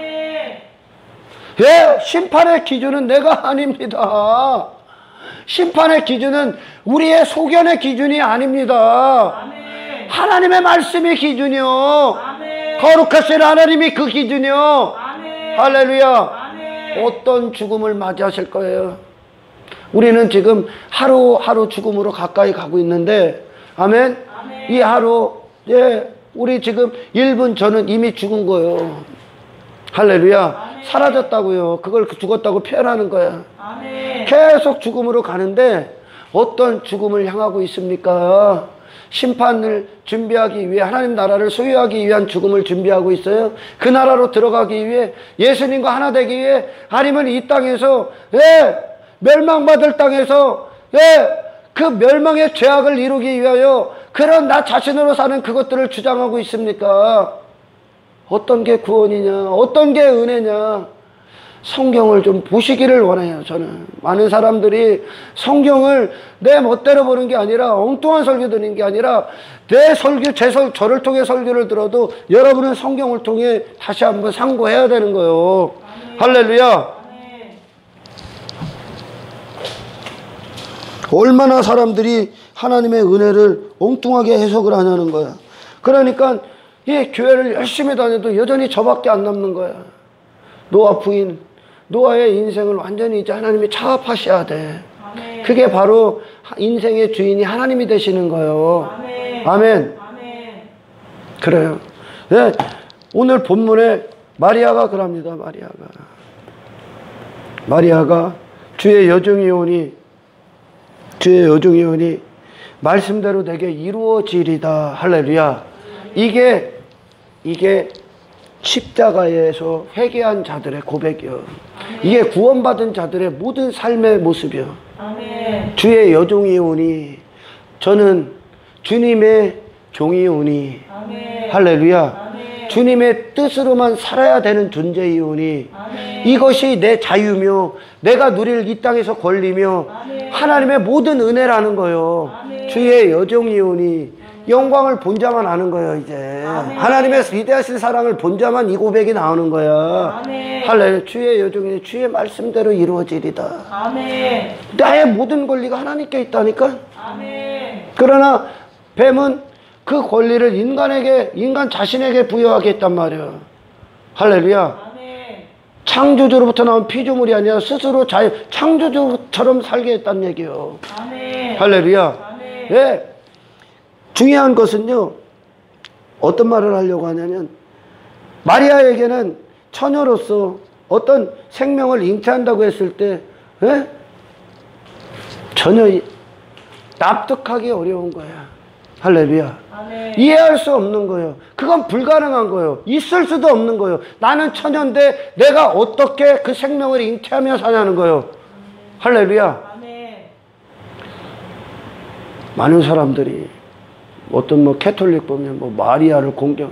심판의 기준은 내가 아닙니다. 심판의 기준은 우리의 소견의 기준이 아닙니다. 아멘. 하나님의 말씀이 기준이요. 아멘. 거룩하신 하나님이 그 기준이요. 아멘. 할렐루야. 아멘. 어떤 죽음을 맞이하실 거예요? 우리는 지금 하루하루 죽음으로 가까이 가고 있는데, 아멘? 아멘. 이 하루, 우리 지금 1분 전은 이미 죽은 거예요. 할렐루야. 아멘. 사라졌다고요. 그걸 죽었다고 표현하는 거야. 아멘. 계속 죽음으로 가는데 어떤 죽음을 향하고 있습니까? 심판을 준비하기 위해, 하나님 나라를 소유하기 위한 죽음을 준비하고 있어요. 그 나라로 들어가기 위해, 예수님과 하나 되기 위해, 아니면 이 땅에서 멸망받을 땅에서 그 멸망의 죄악을 이루기 위하여 그런 나 자신으로 사는 그것들을 주장하고 있습니까? 어떤 게 구원이냐? 어떤 게 은혜냐? 성경을 좀 보시기를 원해요. 저는 많은 사람들이 성경을 내 멋대로 보는 게 아니라, 엉뚱한 설교 듣는 게 아니라, 내 설교, 저를 통해 설교를 들어도 여러분은 성경을 통해 다시 한번 상고해야 되는 거예요. 아멘. 할렐루야. 아멘. 얼마나 사람들이 하나님의 은혜를 엉뚱하게 해석을 하냐는 거야. 그러니까 이 교회를 열심히 다녀도 여전히 저밖에 안 남는 거야. 노아 부인, 노아의 인생을 완전히 이제 하나님이 차압하셔야 돼. 아멘. 그게 바로 인생의 주인이 하나님이 되시는 거예요. 아멘. 아멘. 아멘. 그래요. 오늘 본문에 마리아가 그럽니다. 마리아가 주의 여종이 오니 말씀대로 내게 이루어지리다. 할렐루야. 이게 십자가에서 회개한 자들의 고백이요. 이게 구원받은 자들의 모든 삶의 모습이요. 아멘. 주의 여종이 오니, 저는 주님의 종이오니. 아멘. 할렐루야. 아멘. 주님의 뜻으로만 살아야 되는 존재이오니. 아멘. 이것이 내 자유며 내가 누릴 이 땅에서 권리며 아멘. 하나님의 모든 은혜라는 거요. 아멘. 주의 여종이오니. 영광을 본 자만 아는 거예요. 이제 아멘. 하나님의 위대하신 사랑을 본 자만 이 고백이 나오는 거야. 아멘. 할렐루야. 주의 여종이니 주의 말씀대로 이루어지리다. 아멘. 나의 모든 권리가 하나님께 있다니까. 아멘. 그러나 뱀은 그 권리를 인간 자신에게 부여하겠단 말이야. 할렐루야. 아멘. 창조주로부터 나온 피조물이 아니라 스스로 창조주처럼 살게 했단 얘기요. 아멘. 할렐루야. 아멘. 예. 중요한 것은요, 어떤 말을 하려고 하냐면, 마리아에게는 처녀로서 어떤 생명을 잉태한다고 했을 때, 예? 전혀 납득하기 어려운 거야. 할렐루야. 아멘. 이해할 수 없는 거예요. 그건 불가능한 거예요. 있을 수도 없는 거예요. 나는 처녀인데 내가 어떻게 그 생명을 잉태하며 사냐는 거예요. 할렐루야. 아멘. 많은 사람들이 어떤 캐톨릭 보면 마리아를 공경.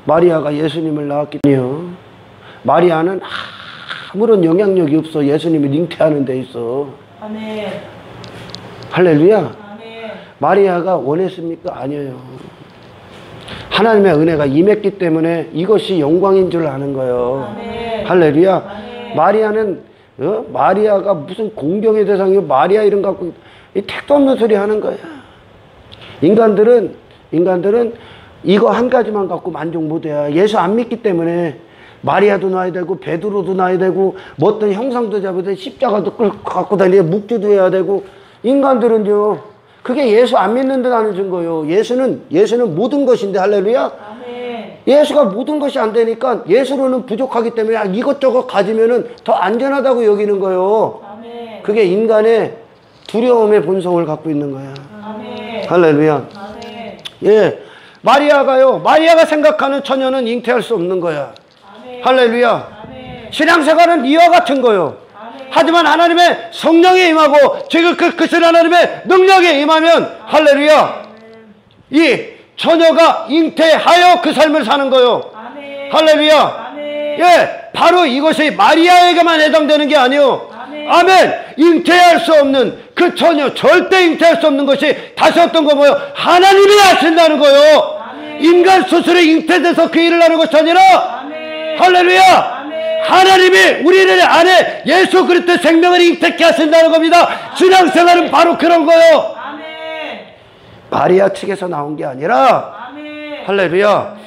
마리아가 예수님을 낳았거든요. 마리아는 아무런 영향력이 없어. 예수님을 잉태하는 데 있어. 아멘. 할렐루야. 아멘. 마리아가 원했습니까? 아니에요. 하나님의 은혜가 임했기 때문에 이것이 영광인 줄 아는 거예요. 아멘. 할렐루야. 아멘. 마리아는 마리아가 무슨 공경의 대상이고 마리아 이름 갖고 이 택도 없는 소리 하는 거야. 인간들은 이거 한 가지만 갖고 만족 못해요. 예수 안 믿기 때문에 마리아도 놔야 되고 베드로도 놔야 되고 뭐 어떤 형상도 잡아야 되고 십자가도 끌고 갖고 다니고 묵주도 해야 되고. 인간들은요, 그게 예수 안 믿는 듯 하는 증거예요. 예수는 모든 것인데. 할렐루야. 아멘. 예수가 모든 것이 안 되니까 예수로는 부족하기 때문에 이것저것 가지면은 더 안전하다고 여기는 거예요. 아멘. 그게 인간의 두려움의 본성을 갖고 있는 거야. 아멘. 할렐루야. 아멘. 예. 마리아가 생각하는 처녀는 잉태할 수 없는 거야. 아멘. 할렐루야. 아멘. 신앙생활은 이와 같은 거요. 아멘. 하지만 하나님의 성령이 임하고 지금 그 하나님의 능력이 임하면 할렐루야. 이 처녀가 잉태하여 그 삶을 사는 거요. 아멘. 할렐루야. 아멘. 예, 바로 이것이 마리아에게만 해당되는 게 아니요. 아멘. 아멘. 잉태할 수 없는 그 처녀, 절대 잉태할 수 없는 것이 다시 어떤 거 뭐요? 하나님이 하신다는 거요. 아멘. 인간 스스로 잉태돼서 그 일을 하는 것이 아니라 아멘. 할렐루야. 아멘. 하나님이 우리를 안에 예수 그리스도의 생명을 잉태케 하신다는 겁니다. 신앙생활은 바로 그런 거요. 아멘. 마리아 측에서 나온 게 아니라 아멘. 할렐루야.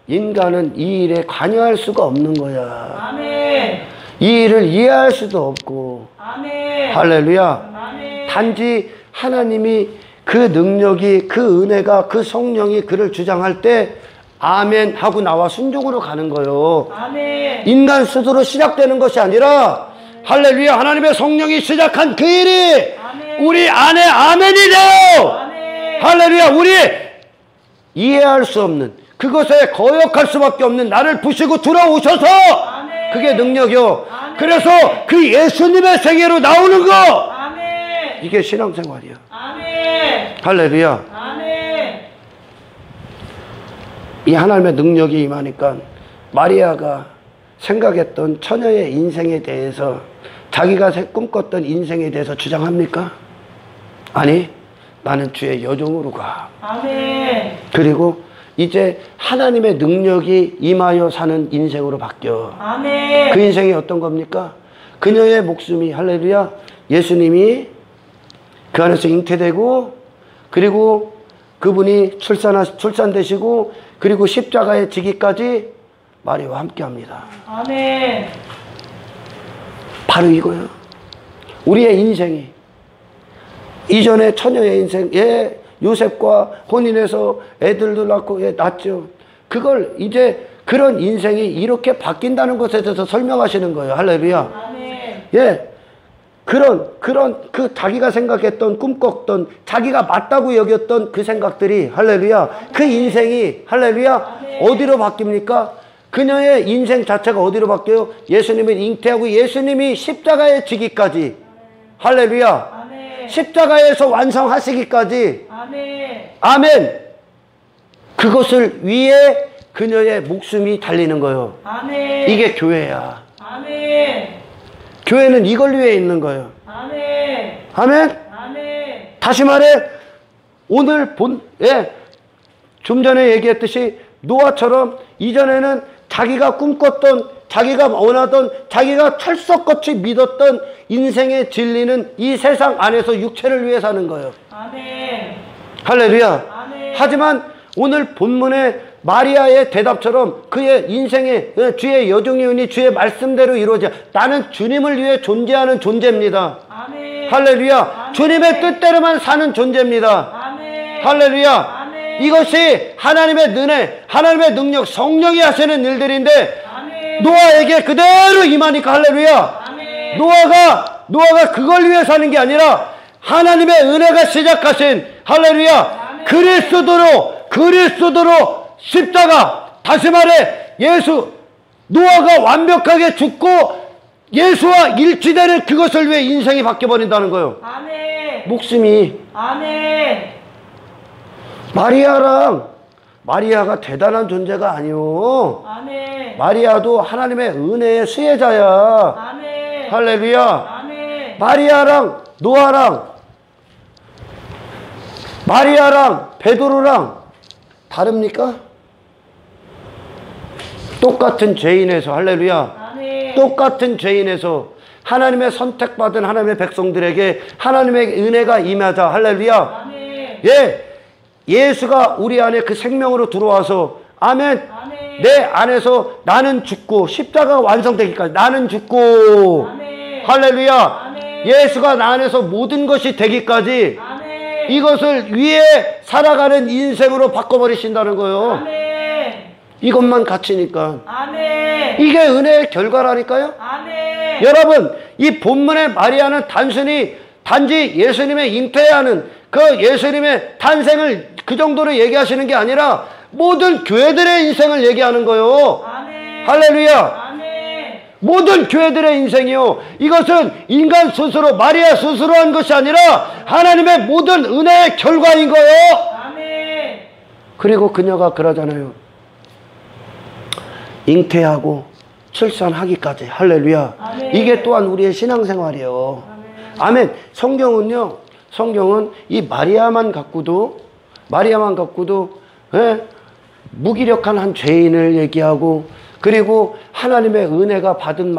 인간은 이 일에 관여할 수가 없는 거야. 아멘. 이 일을 이해할 수도 없고. 아멘. 할렐루야. 아멘. 단지 하나님이 그 능력이, 그 은혜가, 그 성령이 그를 주장할 때 아멘 하고 나와 순종으로 가는 거요. 아멘. 인간 스스로 시작되는 것이 아니라 할렐루야. 하나님의 성령이 시작한 그 일이 아멘. 우리 안에 아멘이 돼요. 아멘. 할렐루야. 우리 이해할 수 없는 그것에 거역할 수밖에 없는 나를 부시고 들어오셔서 아멘. 그게 능력이요. 아멘. 그래서 그 예수님의 세계로 나오는 거, 아멘. 이게 신앙생활이야. 아멘. 할렐루야. 아멘. 이 하나님의 능력이 임하니까 마리아가 생각했던 처녀의 인생에 대해서, 자기가 꿈꿨던 인생에 대해서 주장합니까? 아니, 나는 주의 여종으로 가. 아멘. 그리고 이제 하나님의 능력이 임하여 사는 인생으로 바뀌어. 아멘. 그 인생이 어떤 겁니까? 그녀의 목숨이, 할렐루야, 예수님이 그 안에서 잉태되고, 그리고 그분이 출산되시고, 그리고 십자가에 지기까지 마리아와 함께 합니다. 아멘. 바로 이거예요. 우리의 인생이 이전에 처녀의 인생, 요셉과 혼인해서 애들도 낳고 낳죠. 그걸 이제 그런 인생이 이렇게 바뀐다는 것에 대해서 설명하시는 거예요. 할렐루야. 아멘. 예. 그런 그 자기가 생각했던, 꿈꿨던, 자기가 맞다고 여겼던 그 생각들이, 할렐루야, 그 인생이, 할렐루야, 어디로 바뀝니까? 그녀의 인생 자체가 어디로 바뀌어요? 예수님을 잉태하고 예수님이 십자가에 지기까지, 할렐루야, 아멘. 십자가에서 완성하시기까지, 아멘. 아멘. 그것을 위해 그녀의 목숨이 달리는 거예요. 아멘. 이게 교회야. 아멘. 교회는 이걸 위해 있는 거예요. 아멘. 아멘. 아멘. 다시 말해 오늘 좀 전에 얘기했듯이 노아처럼 이전에는 자기가 꿈꿨던, 자기가 원하던, 자기가 철석같이 믿었던 인생의 진리는 이 세상 안에서 육체를 위해 사는 거예요. 아멘. 할렐루야. 아멘. 하지만 오늘 본문의 마리아의 대답처럼 그의 인생의 주의 여종이오니 주의 말씀대로 이루어져. 나는 주님을 위해 존재하는 존재입니다. 아멘. 할렐루야. 아멘. 주님의 뜻대로만 사는 존재입니다. 아멘. 할렐루야. 아멘. 이것이 하나님의 은혜, 하나님의 능력, 성령이 하시는 일들인데 아멘. 노아에게 그대로 임하니까 할렐루야. 아멘. 노아가 그걸 위해 사는 게 아니라 하나님의 은혜가 시작하신 할렐루야. 그리스도로 십자가, 다시 말해 노아가 완벽하게 죽고 예수와 일치되는 그것을 위해 인생이 바뀌어버린다는 거예요. 아멘. 목숨이. 아멘. 마리아가 대단한 존재가 아니요. 아멘. 마리아도 하나님의 은혜의 수혜자야. 아멘. 할렐루야. 아멘. 마리아랑 베드로랑 다릅니까? 똑같은 죄인에서, 할렐루야. 아멘. 똑같은 죄인에서 하나님의 선택받은 하나님의 백성들에게 하나님의 은혜가 임하자. 할렐루야. 아멘. 예수가 우리 안에 그 생명으로 들어와서 아멘. 아멘. 내 안에서 나는 죽고 십자가가 완성되기까지 나는 죽고 아멘. 할렐루야. 아멘. 예수가 나 안에서 모든 것이 되기까지 아멘. 이것을 위해 살아가는 인생으로 바꿔버리신다는 거예요. 아멘. 이것만 갖추니까. 아멘. 이게 은혜의 결과라니까요. 아멘. 여러분, 이 본문의 마리아는 단지 예수님의 잉태하는 그 예수님의 탄생을 그 정도로 얘기하시는 게 아니라 모든 교회들의 인생을 얘기하는 거예요. 아멘. 할렐루야. 아멘. 모든 교회들의 인생이요. 이것은 인간 스스로, 마리아 스스로 한 것이 아니라 하나님의 모든 은혜의 결과인 거예요. 아멘. 그리고 그녀가 그러잖아요. 잉태하고 출산하기까지. 할렐루야. 아멘. 이게 또한 우리의 신앙생활이에요. 아멘. 성경은 이 마리아만 갖고도 무기력한 한 죄인을 얘기하고, 그리고 하나님의 은혜가 받은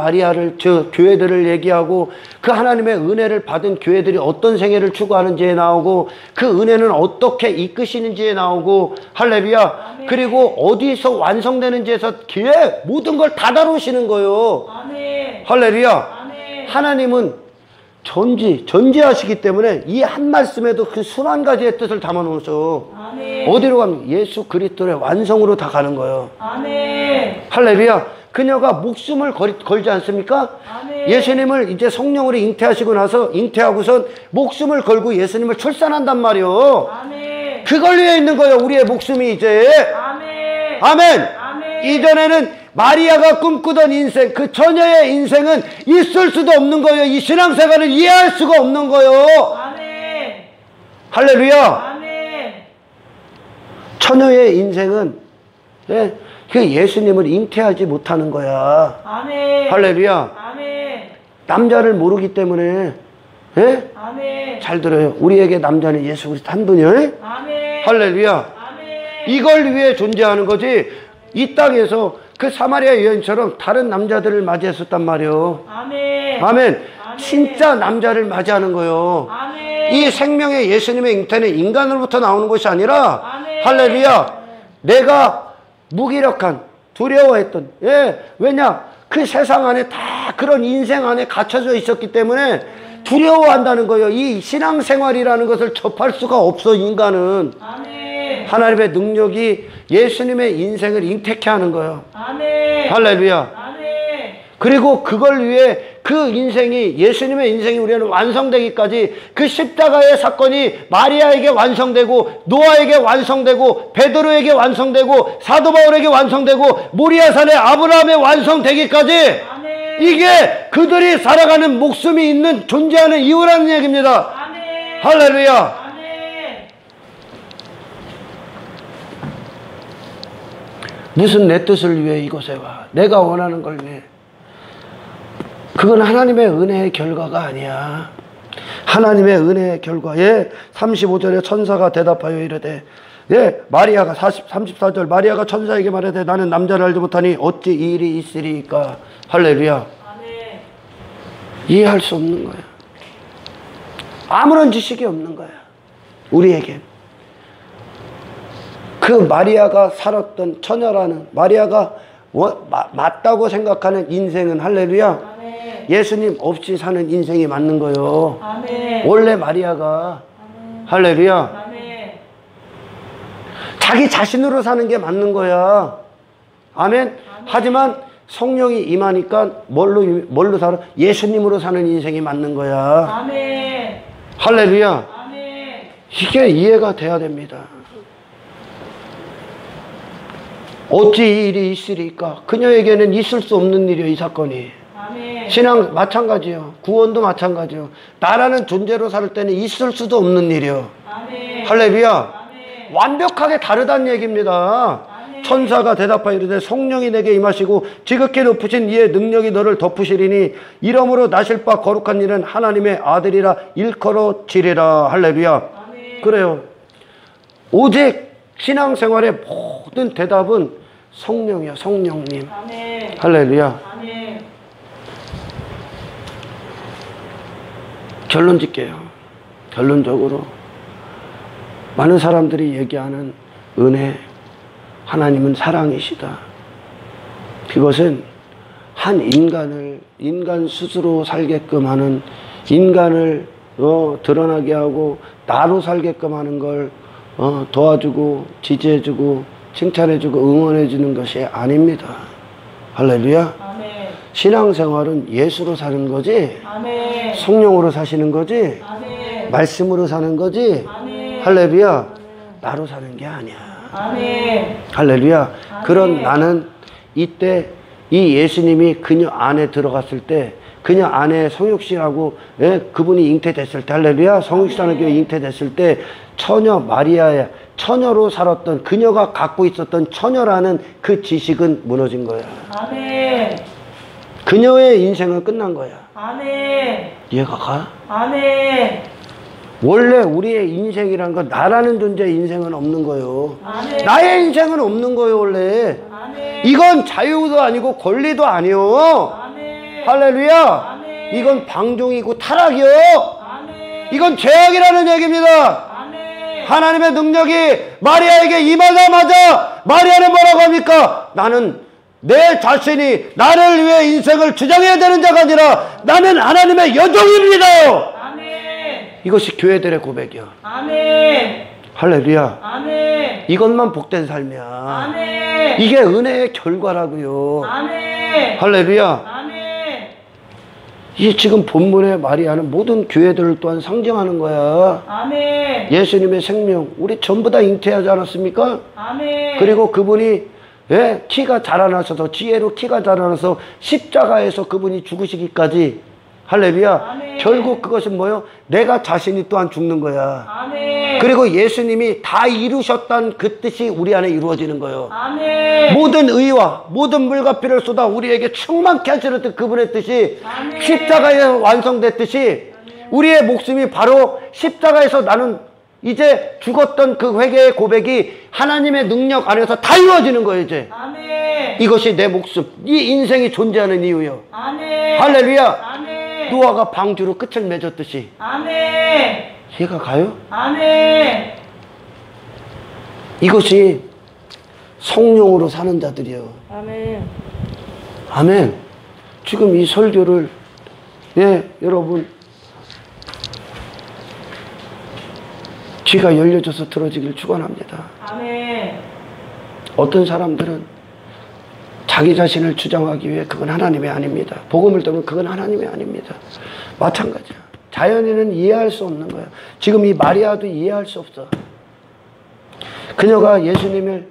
교회들을 얘기하고, 그 하나님의 은혜를 받은 교회들이 어떤 생애를 추구하는지에 나오고, 그 은혜는 어떻게 이끄시는지에 나오고, 할렐루야. 아멘. 그리고 어디서 완성되는지에서 모든 걸 다 다루시는 거예요. 아멘. 할렐루야. 아멘. 하나님은 전지하시기 때문에 이 한 말씀에도 그 수만 가지의 뜻을 담아놓으셔. 아멘. 어디로 가면 예수 그리스도의 완성으로 다 가는 거예요. 아멘. 할렐루야. 그녀가 목숨을 걸지 않습니까? 아멘. 예수님을 이제 성령으로 잉태하고선 목숨을 걸고 예수님을 출산한단 말이요. 아멘. 그걸 위해 있는 거예요. 우리의 목숨이 이제. 아멘. 아멘. 아멘. 이전에는 마리아가 꿈꾸던 인생, 그 처녀의 인생은 있을 수도 없는 거예요. 이 신앙생활을 이해할 수가 없는 거예요. 아멘. 할렐루야. 아멘. 처녀의 인생은 그 예수님을 잉태하지 못하는 거야. 아멘. 할렐루야. 아멘. 남자를 모르기 때문에 아멘. 잘 들어요. 우리에게 남자는 예수 그리스도 한 분이요. 아멘. 할렐루야. 아멘. 이걸 위해 존재하는 거지. 이 땅에서 그 사마리아 여인처럼 다른 남자들을 맞이했었단 말이요. 아멘. 아멘. 아멘. 진짜 남자를 맞이하는 거요. 아멘. 이 생명의 예수님의 잉태는 인간으로부터 나오는 것이 아니라 아멘. 할렐루야. 내가 무기력한, 두려워했던, 왜냐? 그 세상 안에 다 그런 인생 안에 갇혀져 있었기 때문에 두려워한다는 거예요. 이 신앙생활이라는 것을 접할 수가 없어, 인간은. 아멘. 하나님의 능력이 예수님의 인생을 잉태케 하는 거예요. 아멘. 할렐루야. 아멘. 그리고 그걸 위해 그 인생이, 예수님의 인생이 우리는 완성되기까지 그 십자가의 사건이 마리아에게 완성되고, 노아에게 완성되고, 베드로에게 완성되고, 사도 바울에게 완성되고, 모리아산의 아브라함에 완성되기까지 아멘. 이게 그들이 살아가는 목숨이 있는 존재하는 이유라는 얘기입니다. 아멘. 할렐루야. 아멘. 무슨 내 뜻을 위해 이곳에 와. 내가 원하는 걸 위해. 그건 하나님의 은혜의 결과가 아니야. 하나님의 은혜의 결과에 35절에 천사가 대답하여 이르되 마리아가 34절 마리아가 천사에게 말하되 나는 남자를 알지 못하니 어찌 이 일이 있으리까. 할렐루야. 아멘. 이해할 수 없는 거야. 아무런 지식이 없는 거야. 우리에겐. 그 마리아가 살았던 처녀라는 마리아가 맞다고 생각하는 인생은 할렐루야. 아멘. 예수님 없이 사는 인생이 맞는 거요. 아멘. 원래 마리아가 아멘. 할렐루야. 아멘. 자기 자신으로 사는 게 맞는 거야. 아멘. 하지만 성령이 임하니까 뭘로 살아? 예수님으로 사는 인생이 맞는 거야. 아멘. 할렐루야. 아멘. 이게 이해가 돼야 됩니다. 어찌 이 일이 있으리까? 그녀에게는 있을 수 없는 일이요, 이 사건이. 아멘. 신앙 마찬가지요. 구원도 마찬가지요. 나라는 존재로 살 때는 있을 수도 없는 일이요. 아멘. 할렐루야. 아멘. 완벽하게 다르다는 얘기입니다. 아멘. 천사가 대답하여 이르되 성령이 내게 임하시고 지극히 높으신 이의 능력이 너를 덮으시리니 이러므로 나실 바 거룩한 일은 하나님의 아들이라 일컬어지리라. 할렐루야. 아멘. 그래요. 오직 신앙생활의 모든 대답은 성령이야. 성령님. 아멘. 할렐루야. 아멘. 결론 짓게요. 결론적으로 많은 사람들이 얘기하는 은혜, 하나님은 사랑이시다. 그것은 한 인간 스스로 살게끔 하는, 인간을 드러나게 하고 나로 살게끔 하는 걸 도와주고 지지해주고 칭찬해주고 응원해주는 것이 아닙니다. 할렐루야. 아멘. 신앙생활은 예수로 사는 거지, 아멘. 성령으로 사시는 거지, 아멘. 말씀으로 사는 거지. 아멘. 할렐루야. 나로 사는 게 아니야. 아멘. 할렐루야. 그런 나는 이때 이 예수님이 그녀 안에 들어갔을 때, 그녀 안에 성육신하고 그분이 잉태됐을 때, 할렐루야. 성육신하는 교회 잉태됐을 때 처녀 마리아의 처녀로 살았던 그녀가 갖고 있었던 처녀라는 그 지식은 무너진 거야. 아멘. 그녀의 인생은 끝난 거야. 아멘. 이해가 가? 아멘. 원래 우리의 인생이란 건 나라는 존재의 인생은 없는 거예요. 아멘. 나의 인생은 없는 거예요. 원래 아멘. 이건 자유도 아니고 권리도 아니요. 아멘. 할렐루야. 아멘. 이건 방종이고 타락이요. 아멘. 이건 죄악이라는 얘기입니다. 아멘. 하나님의 능력이 마리아에게 임하자마자 마리아는 뭐라고 합니까? 나는 내 자신이 나를 위해 인생을 주장해야 되는 자가 아니라 나는 하나님의 여종입니다요. 아멘. 이것이 교회들의 고백이야. 아멘. 할렐루야. 아멘. 이것만 복된 삶이야. 아멘. 이게 은혜의 결과라고요. 아멘. 할렐루야. 아멘. 이 지금 본문의 마리아는 모든 교회들을 또한 상징하는 거야. 아멘. 예수님의 생명, 우리 전부 다 잉태하지 않았습니까? 아멘. 그리고 그분이 키가 자라나셔서, 지혜로 키가 자라나서 십자가에서 그분이 죽으시기까지, 할렐루야. 아멘. 결국 그것은 뭐요? 내가 자신이 또한 죽는 거야. 아멘. 그리고 예수님이 다 이루셨던 그 뜻이 우리 안에 이루어지는 거예요. 아멘. 모든 의와 모든 물과 피를 쏟아 우리에게 충만케 하시는 그분의 뜻이 아멘. 십자가에서 완성됐듯이 우리의 목숨이 바로 십자가에서 나는 이제 죽었던 그 회개의 고백이 하나님의 능력 안에서 다 이루어지는 거예요. 이제 아멘. 이것이 내 목숨, 이 인생이 존재하는 이유요. 아멘. 할렐루야. 아멘. 노아가 방주로 끝을 맺었듯이. 아멘. 이해가 가요? 아멘. 이것이 성령으로 사는 자들이요. 아멘. 아멘. 지금 이 설교를 여러분 귀가 열려져서 들어지길 축원합니다. 아멘. 어떤 사람들은 자기 자신을 주장하기 위해 그건 하나님이 아닙니다. 복음을 들으면 그건 하나님이 아닙니다. 마찬가지야. 자연인은 이해할 수 없는 거야. 지금 이 마리아도 이해할 수 없어. 그녀가 예수님이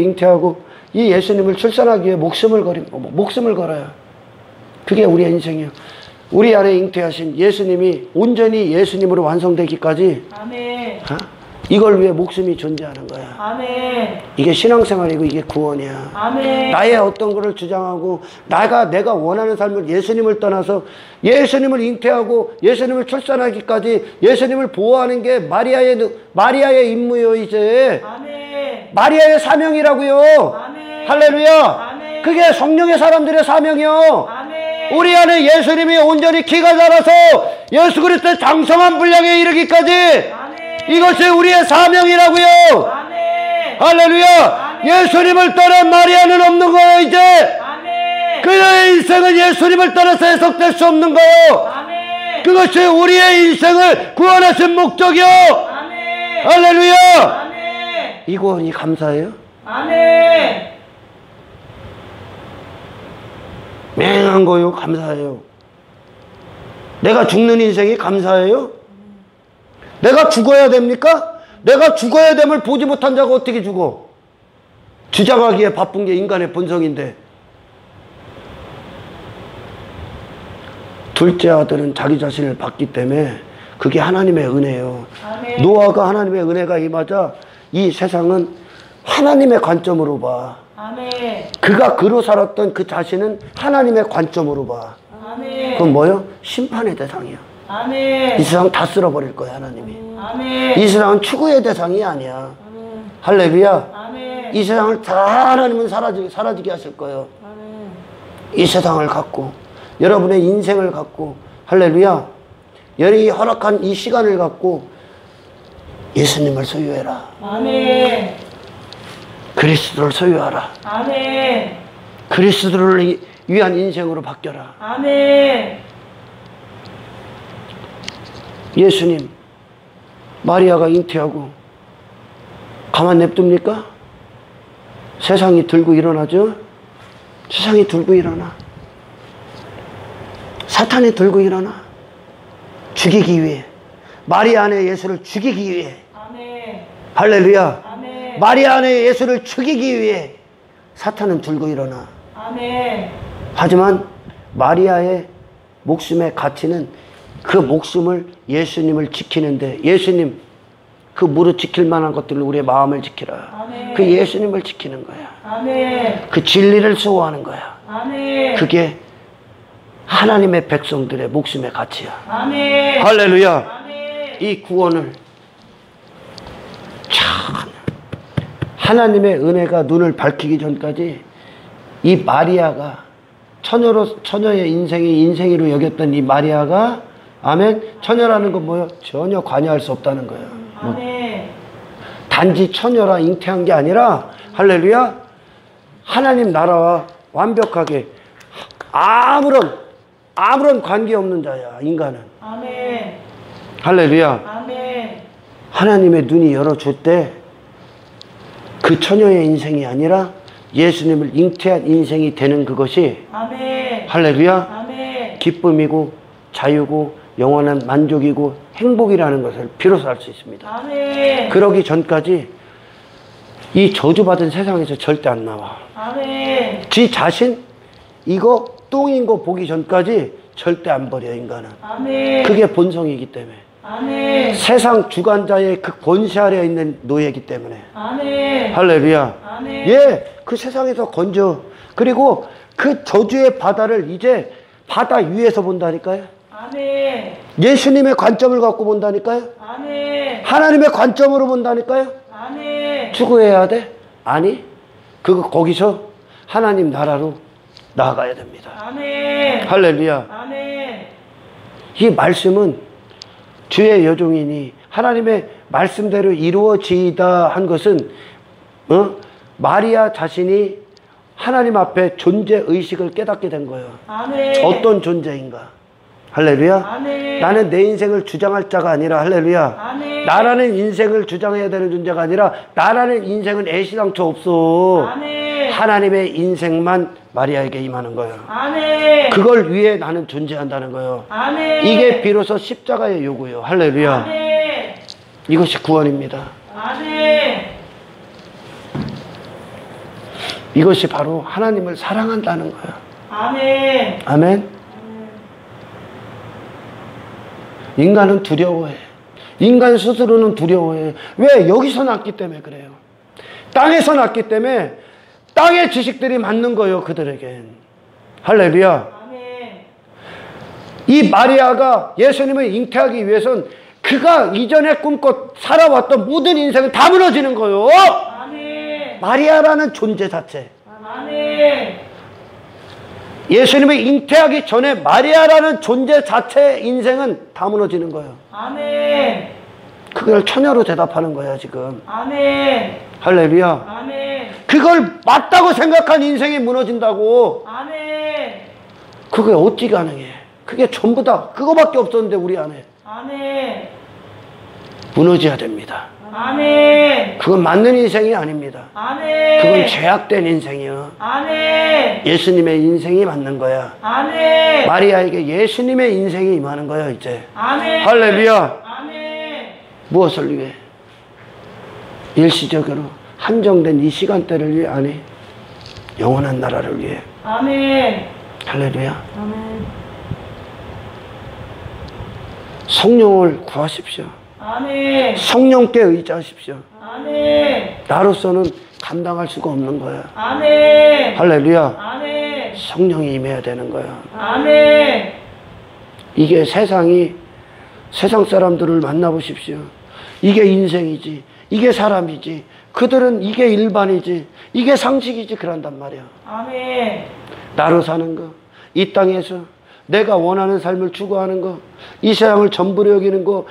잉태하고 이 예수님을 출산하기 위해 목숨을 걸어요. 그게 우리의 인생이에요. 우리 안에 잉태하신 예수님이 온전히 예수님으로 완성되기까지 아멘. 이걸 위해 목숨이 존재하는 거야. 아멘. 이게 신앙생활이고 이게 구원이야. 아멘. 나의 어떤 거를 주장하고 내가 원하는 삶을 예수님을 떠나서 예수님을 잉태하고 예수님을 출산하기까지 예수님을 보호하는 게 마리아의 임무요. 이제 아멘. 마리아의 사명이라고요. 아멘. 할렐루야. 아멘. 그게 성령의 사람들의 사명이요. 아멘. 우리 안에 예수님이 온전히 키가 자라서 예수 그리스도의 장성한 분량에 이르기까지 아멘. 이것이 우리의 사명이라고요. 아멘. 할렐루야. 아멘. 예수님을 떠난 마리아는 없는 거예요. 이제 아멘. 그녀의 인생은 예수님을 떠나서 해석될 수 없는 거예요. 아멘. 그것이 우리의 인생을 구원하신 목적이요. 아멘. 할렐루야. 아멘. 이 구원이 감사해요. 아멘. 맹한 거요. 감사해요. 내가 죽는 인생이 감사해요? 내가 죽어야 됩니까? 내가 죽어야 됨을 보지 못한 자가 어떻게 죽어? 주장하기에 바쁜 게 인간의 본성인데. 둘째 아들은 자기 자신을 봤기 때문에 그게 하나님의 은혜예요. 아멘. 노아가 하나님의 은혜가 임하자 이 세상은 하나님의 관점으로 봐. 아멘. 그가 그로 살았던 그 자신은 하나님의 관점으로 봐. 아멘. 그건 뭐요? 심판의 대상이야. 아멘. 이 세상 다 쓸어버릴 거야, 하나님이. 아멘. 이 세상은 추구의 대상이 아니야. 아멘. 할렐루야. 아멘. 이 세상을 다 하나님은 사라지게 하실 거예요. 아멘. 이 세상을 갖고, 여러분의 인생을 갖고, 할렐루야. 여러분이 허락한 이 시간을 갖고 예수님을 소유해라. 아멘. 그리스도를 소유하라. 아멘. 그리스도를 위한 인생으로 바뀌어라. 아멘. 예수님, 마리아가 잉태하고 가만 냅둡니까? 세상이 들고 일어나죠? 세상이 들고 일어나. 사탄이 들고 일어나. 죽이기 위해. 마리아 안에 예수를 죽이기 위해. 아멘. 할렐루야. 아멘. 마리아 안에 예수를 죽이기 위해 사탄은 들고 일어나. 아멘. 하지만 마리아의 목숨의 가치는 그 목숨을 예수님을 지키는데, 예수님 그 무릇 지킬 만한 것들로 우리의 마음을 지키라. 아멘. 그 예수님을 지키는 거야. 아멘. 그 진리를 수호하는 거야. 아멘. 그게 하나님의 백성들의 목숨의 가치야. 아멘. 할렐루야. 아멘. 이 구원을 참 하나님의 은혜가 눈을 밝히기 전까지 이 마리아가 처녀의 인생으로 여겼던 이 마리아가, 아멘, 처녀라는 건 뭐예요? 전혀 관여할 수 없다는 거예요. 아멘. 단지 처녀라 잉태한 게 아니라, 할렐루야, 하나님 나라와 완벽하게 아무런 관계없는 자야, 인간은. 아멘. 할렐루야. 아멘. 하나님의 눈이 열어줄 때 그 처녀의 인생이 아니라 예수님을 잉태한 인생이 되는 그것이, 아멘. 할렐루야, 아멘. 기쁨이고 자유고 영원한 만족이고 행복이라는 것을 비로소 알 수 있습니다. 아멘. 그러기 전까지 이 저주받은 세상에서 절대 안 나와. 아멘. 지 자신 이거 똥인 거 보기 전까지 절대 안 버려, 인간은. 아멘. 그게 본성이기 때문에. 아멘. 세상 주관자의 그 권세 아래에 있는 노예이기 때문에. 아멘. 할렐루야. 아멘. 예, 그 세상에서 건져. 그리고 그 저주의 바다를 이제 바다 위에서 본다니까요. 아멘. 예수님의 관점을 갖고 본다니까요. 아멘. 하나님의 관점으로 본다니까요. 아멘. 추구해야 돼? 아니, 거기서 하나님 나라로 나아가야 됩니다. 아멘. 할렐루야. 아멘. 이 말씀은 주의 여종이니 하나님의 말씀대로 이루어지이다 한 것은 마리아 자신이 하나님 앞에 존재의식을 깨닫게 된 거예요. 아멘. 어떤 존재인가. 할렐루야. 아멘. 나는 내 인생을 주장할 자가 아니라, 할렐루야, 아멘. 나라는 인생을 주장해야 되는 존재가 아니라, 나라는 인생은 애시당초 없어. 아멘. 하나님의 인생만 마리아에게 임하는 거예요. 아멘. 그걸 위해 나는 존재한다는 거예요. 아멘. 이게 비로소 십자가의 요구예요. 할렐루야. 아멘. 이것이 구원입니다. 아멘. 이것이 바로 하나님을 사랑한다는 거예요. 아멘. 아멘. 인간은 두려워해. 인간 스스로는 두려워해요. 왜? 여기서 났기 때문에 그래요. 땅에서 났기 때문에 땅의 지식들이 맞는 거예요, 그들에겐. 할렐루야. 아멘. 이 마리아가 예수님을 잉태하기 위해선 그가 이전에 꿈꿔 살아왔던 모든 인생은 다 무너지는 거예요. 아멘. 마리아라는 존재 자체. 아멘. 예수님을 잉태하기 전에 마리아라는 존재 자체의 인생은 다 무너지는 거예요. 아멘. 그걸 처녀로 대답하는 거야, 지금. 아멘. 할렐루야. 아멘. 그걸 맞다고 생각한 인생이 무너진다고. 아멘. 그게 어찌 가능해? 그게 전부 다 그거밖에 없었는데 우리 안에. 아멘. 무너져야 됩니다. 아멘. 그건 맞는 인생이 아닙니다. 아멘. 그건 죄악된 인생이야. 아멘. 예수님의 인생이 맞는 거야. 아멘. 마리아에게 예수님의 인생이 임하는 거야, 이제. 아멘. 할렐루야. 아멘. 무엇을 위해? 일시적으로 한정된 이 시간대를 위해 아니, 영원한 나라를 위해. 아멘. 할렐루야. 아멘. 성령을 구하십시오. 아멘. 성령께 의지하십시오. 아멘. 나로서는 감당할 수가 없는 거야. 아멘. 할렐루야. 아멘. 성령이 임해야 되는 거야. 아멘. 이게 세상이, 세상 사람들을 만나보십시오. 이게 인생이지, 이게 사람이지, 그들은 이게 일반이지, 이게 상식이지, 그런단 말이야. 아멘. 나로 사는 거, 이 땅에서 내가 원하는 삶을 추구하는 거, 이 세상을 전부로 여기는 거,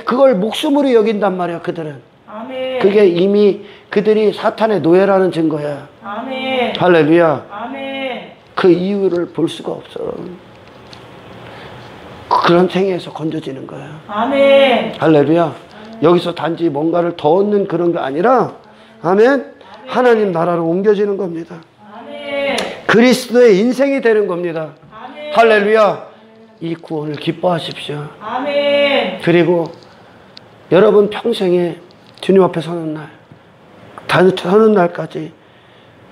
그걸 목숨으로 여긴단 말이야, 그들은. 아멘. 그게 이미 그들이 사탄의 노예라는 증거야. 아멘. 할렐루야. 아멘. 그 이유를 볼 수가 없어. 그런 생애에서 건져지는 거야. 아멘. 할렐루야. 여기서 단지 뭔가를 더 얻는 그런 게 아니라, 아멘, 하나님 나라로 옮겨지는 겁니다. 아멘. 그리스도의 인생이 되는 겁니다. 아멘. 할렐루야. 이 구원을 기뻐하십시오. 아멘. 그리고 여러분 평생에 주님 앞에 서는 날, 서는 날까지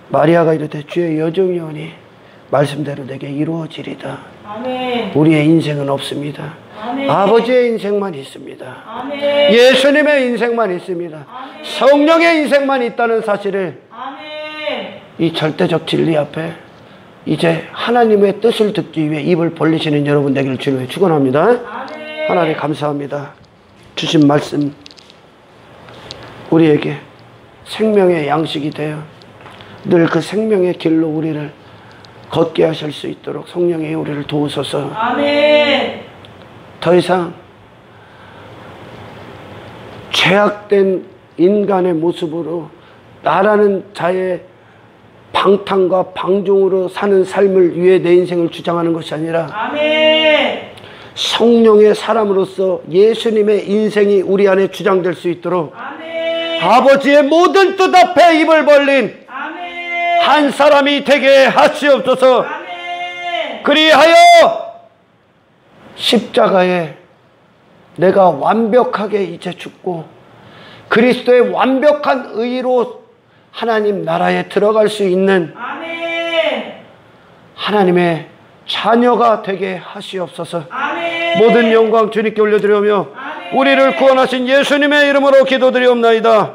마리아가 이르되 주의 여종이오니 말씀대로 내게 이루어지리다. 아멘. 우리의 인생은 없습니다. 아멘. 아버지의 인생만 있습니다. 아멘. 예수님의 인생만 있습니다. 아멘. 성령의 인생만 있다는 사실을 아멘. 이 절대적 진리 앞에 이제 하나님의 뜻을 듣기 위해 입을 벌리시는 여러분 되기를 주님의 축원합니다. 아멘. 하나님 감사합니다. 주신 말씀 우리에게 생명의 양식이 되어 늘 그 생명의 길로 우리를 걷게 하실 수 있도록 성령이 우리를 도우소서. 아멘. 더 이상 죄악된 인간의 모습으로 나라는 자의 방탕과 방종으로 사는 삶을 위해 내 인생을 주장하는 것이 아니라 아멘. 성령의 사람으로서 예수님의 인생이 우리 안에 주장될 수 있도록 아멘. 아버지의 모든 뜻 앞에 입을 벌린 아멘. 한 사람이 되게 하시옵소서. 아멘. 그리하여 십자가에 내가 완벽하게 이제 죽고 그리스도의 완벽한 의로 하나님 나라에 들어갈 수 있는 아멘. 하나님의 자녀가 되게 하시옵소서. 아멘. 모든 영광 주님께 올려드리며 아멘. 우리를 구원하신 예수님의 이름으로 기도드리옵나이다.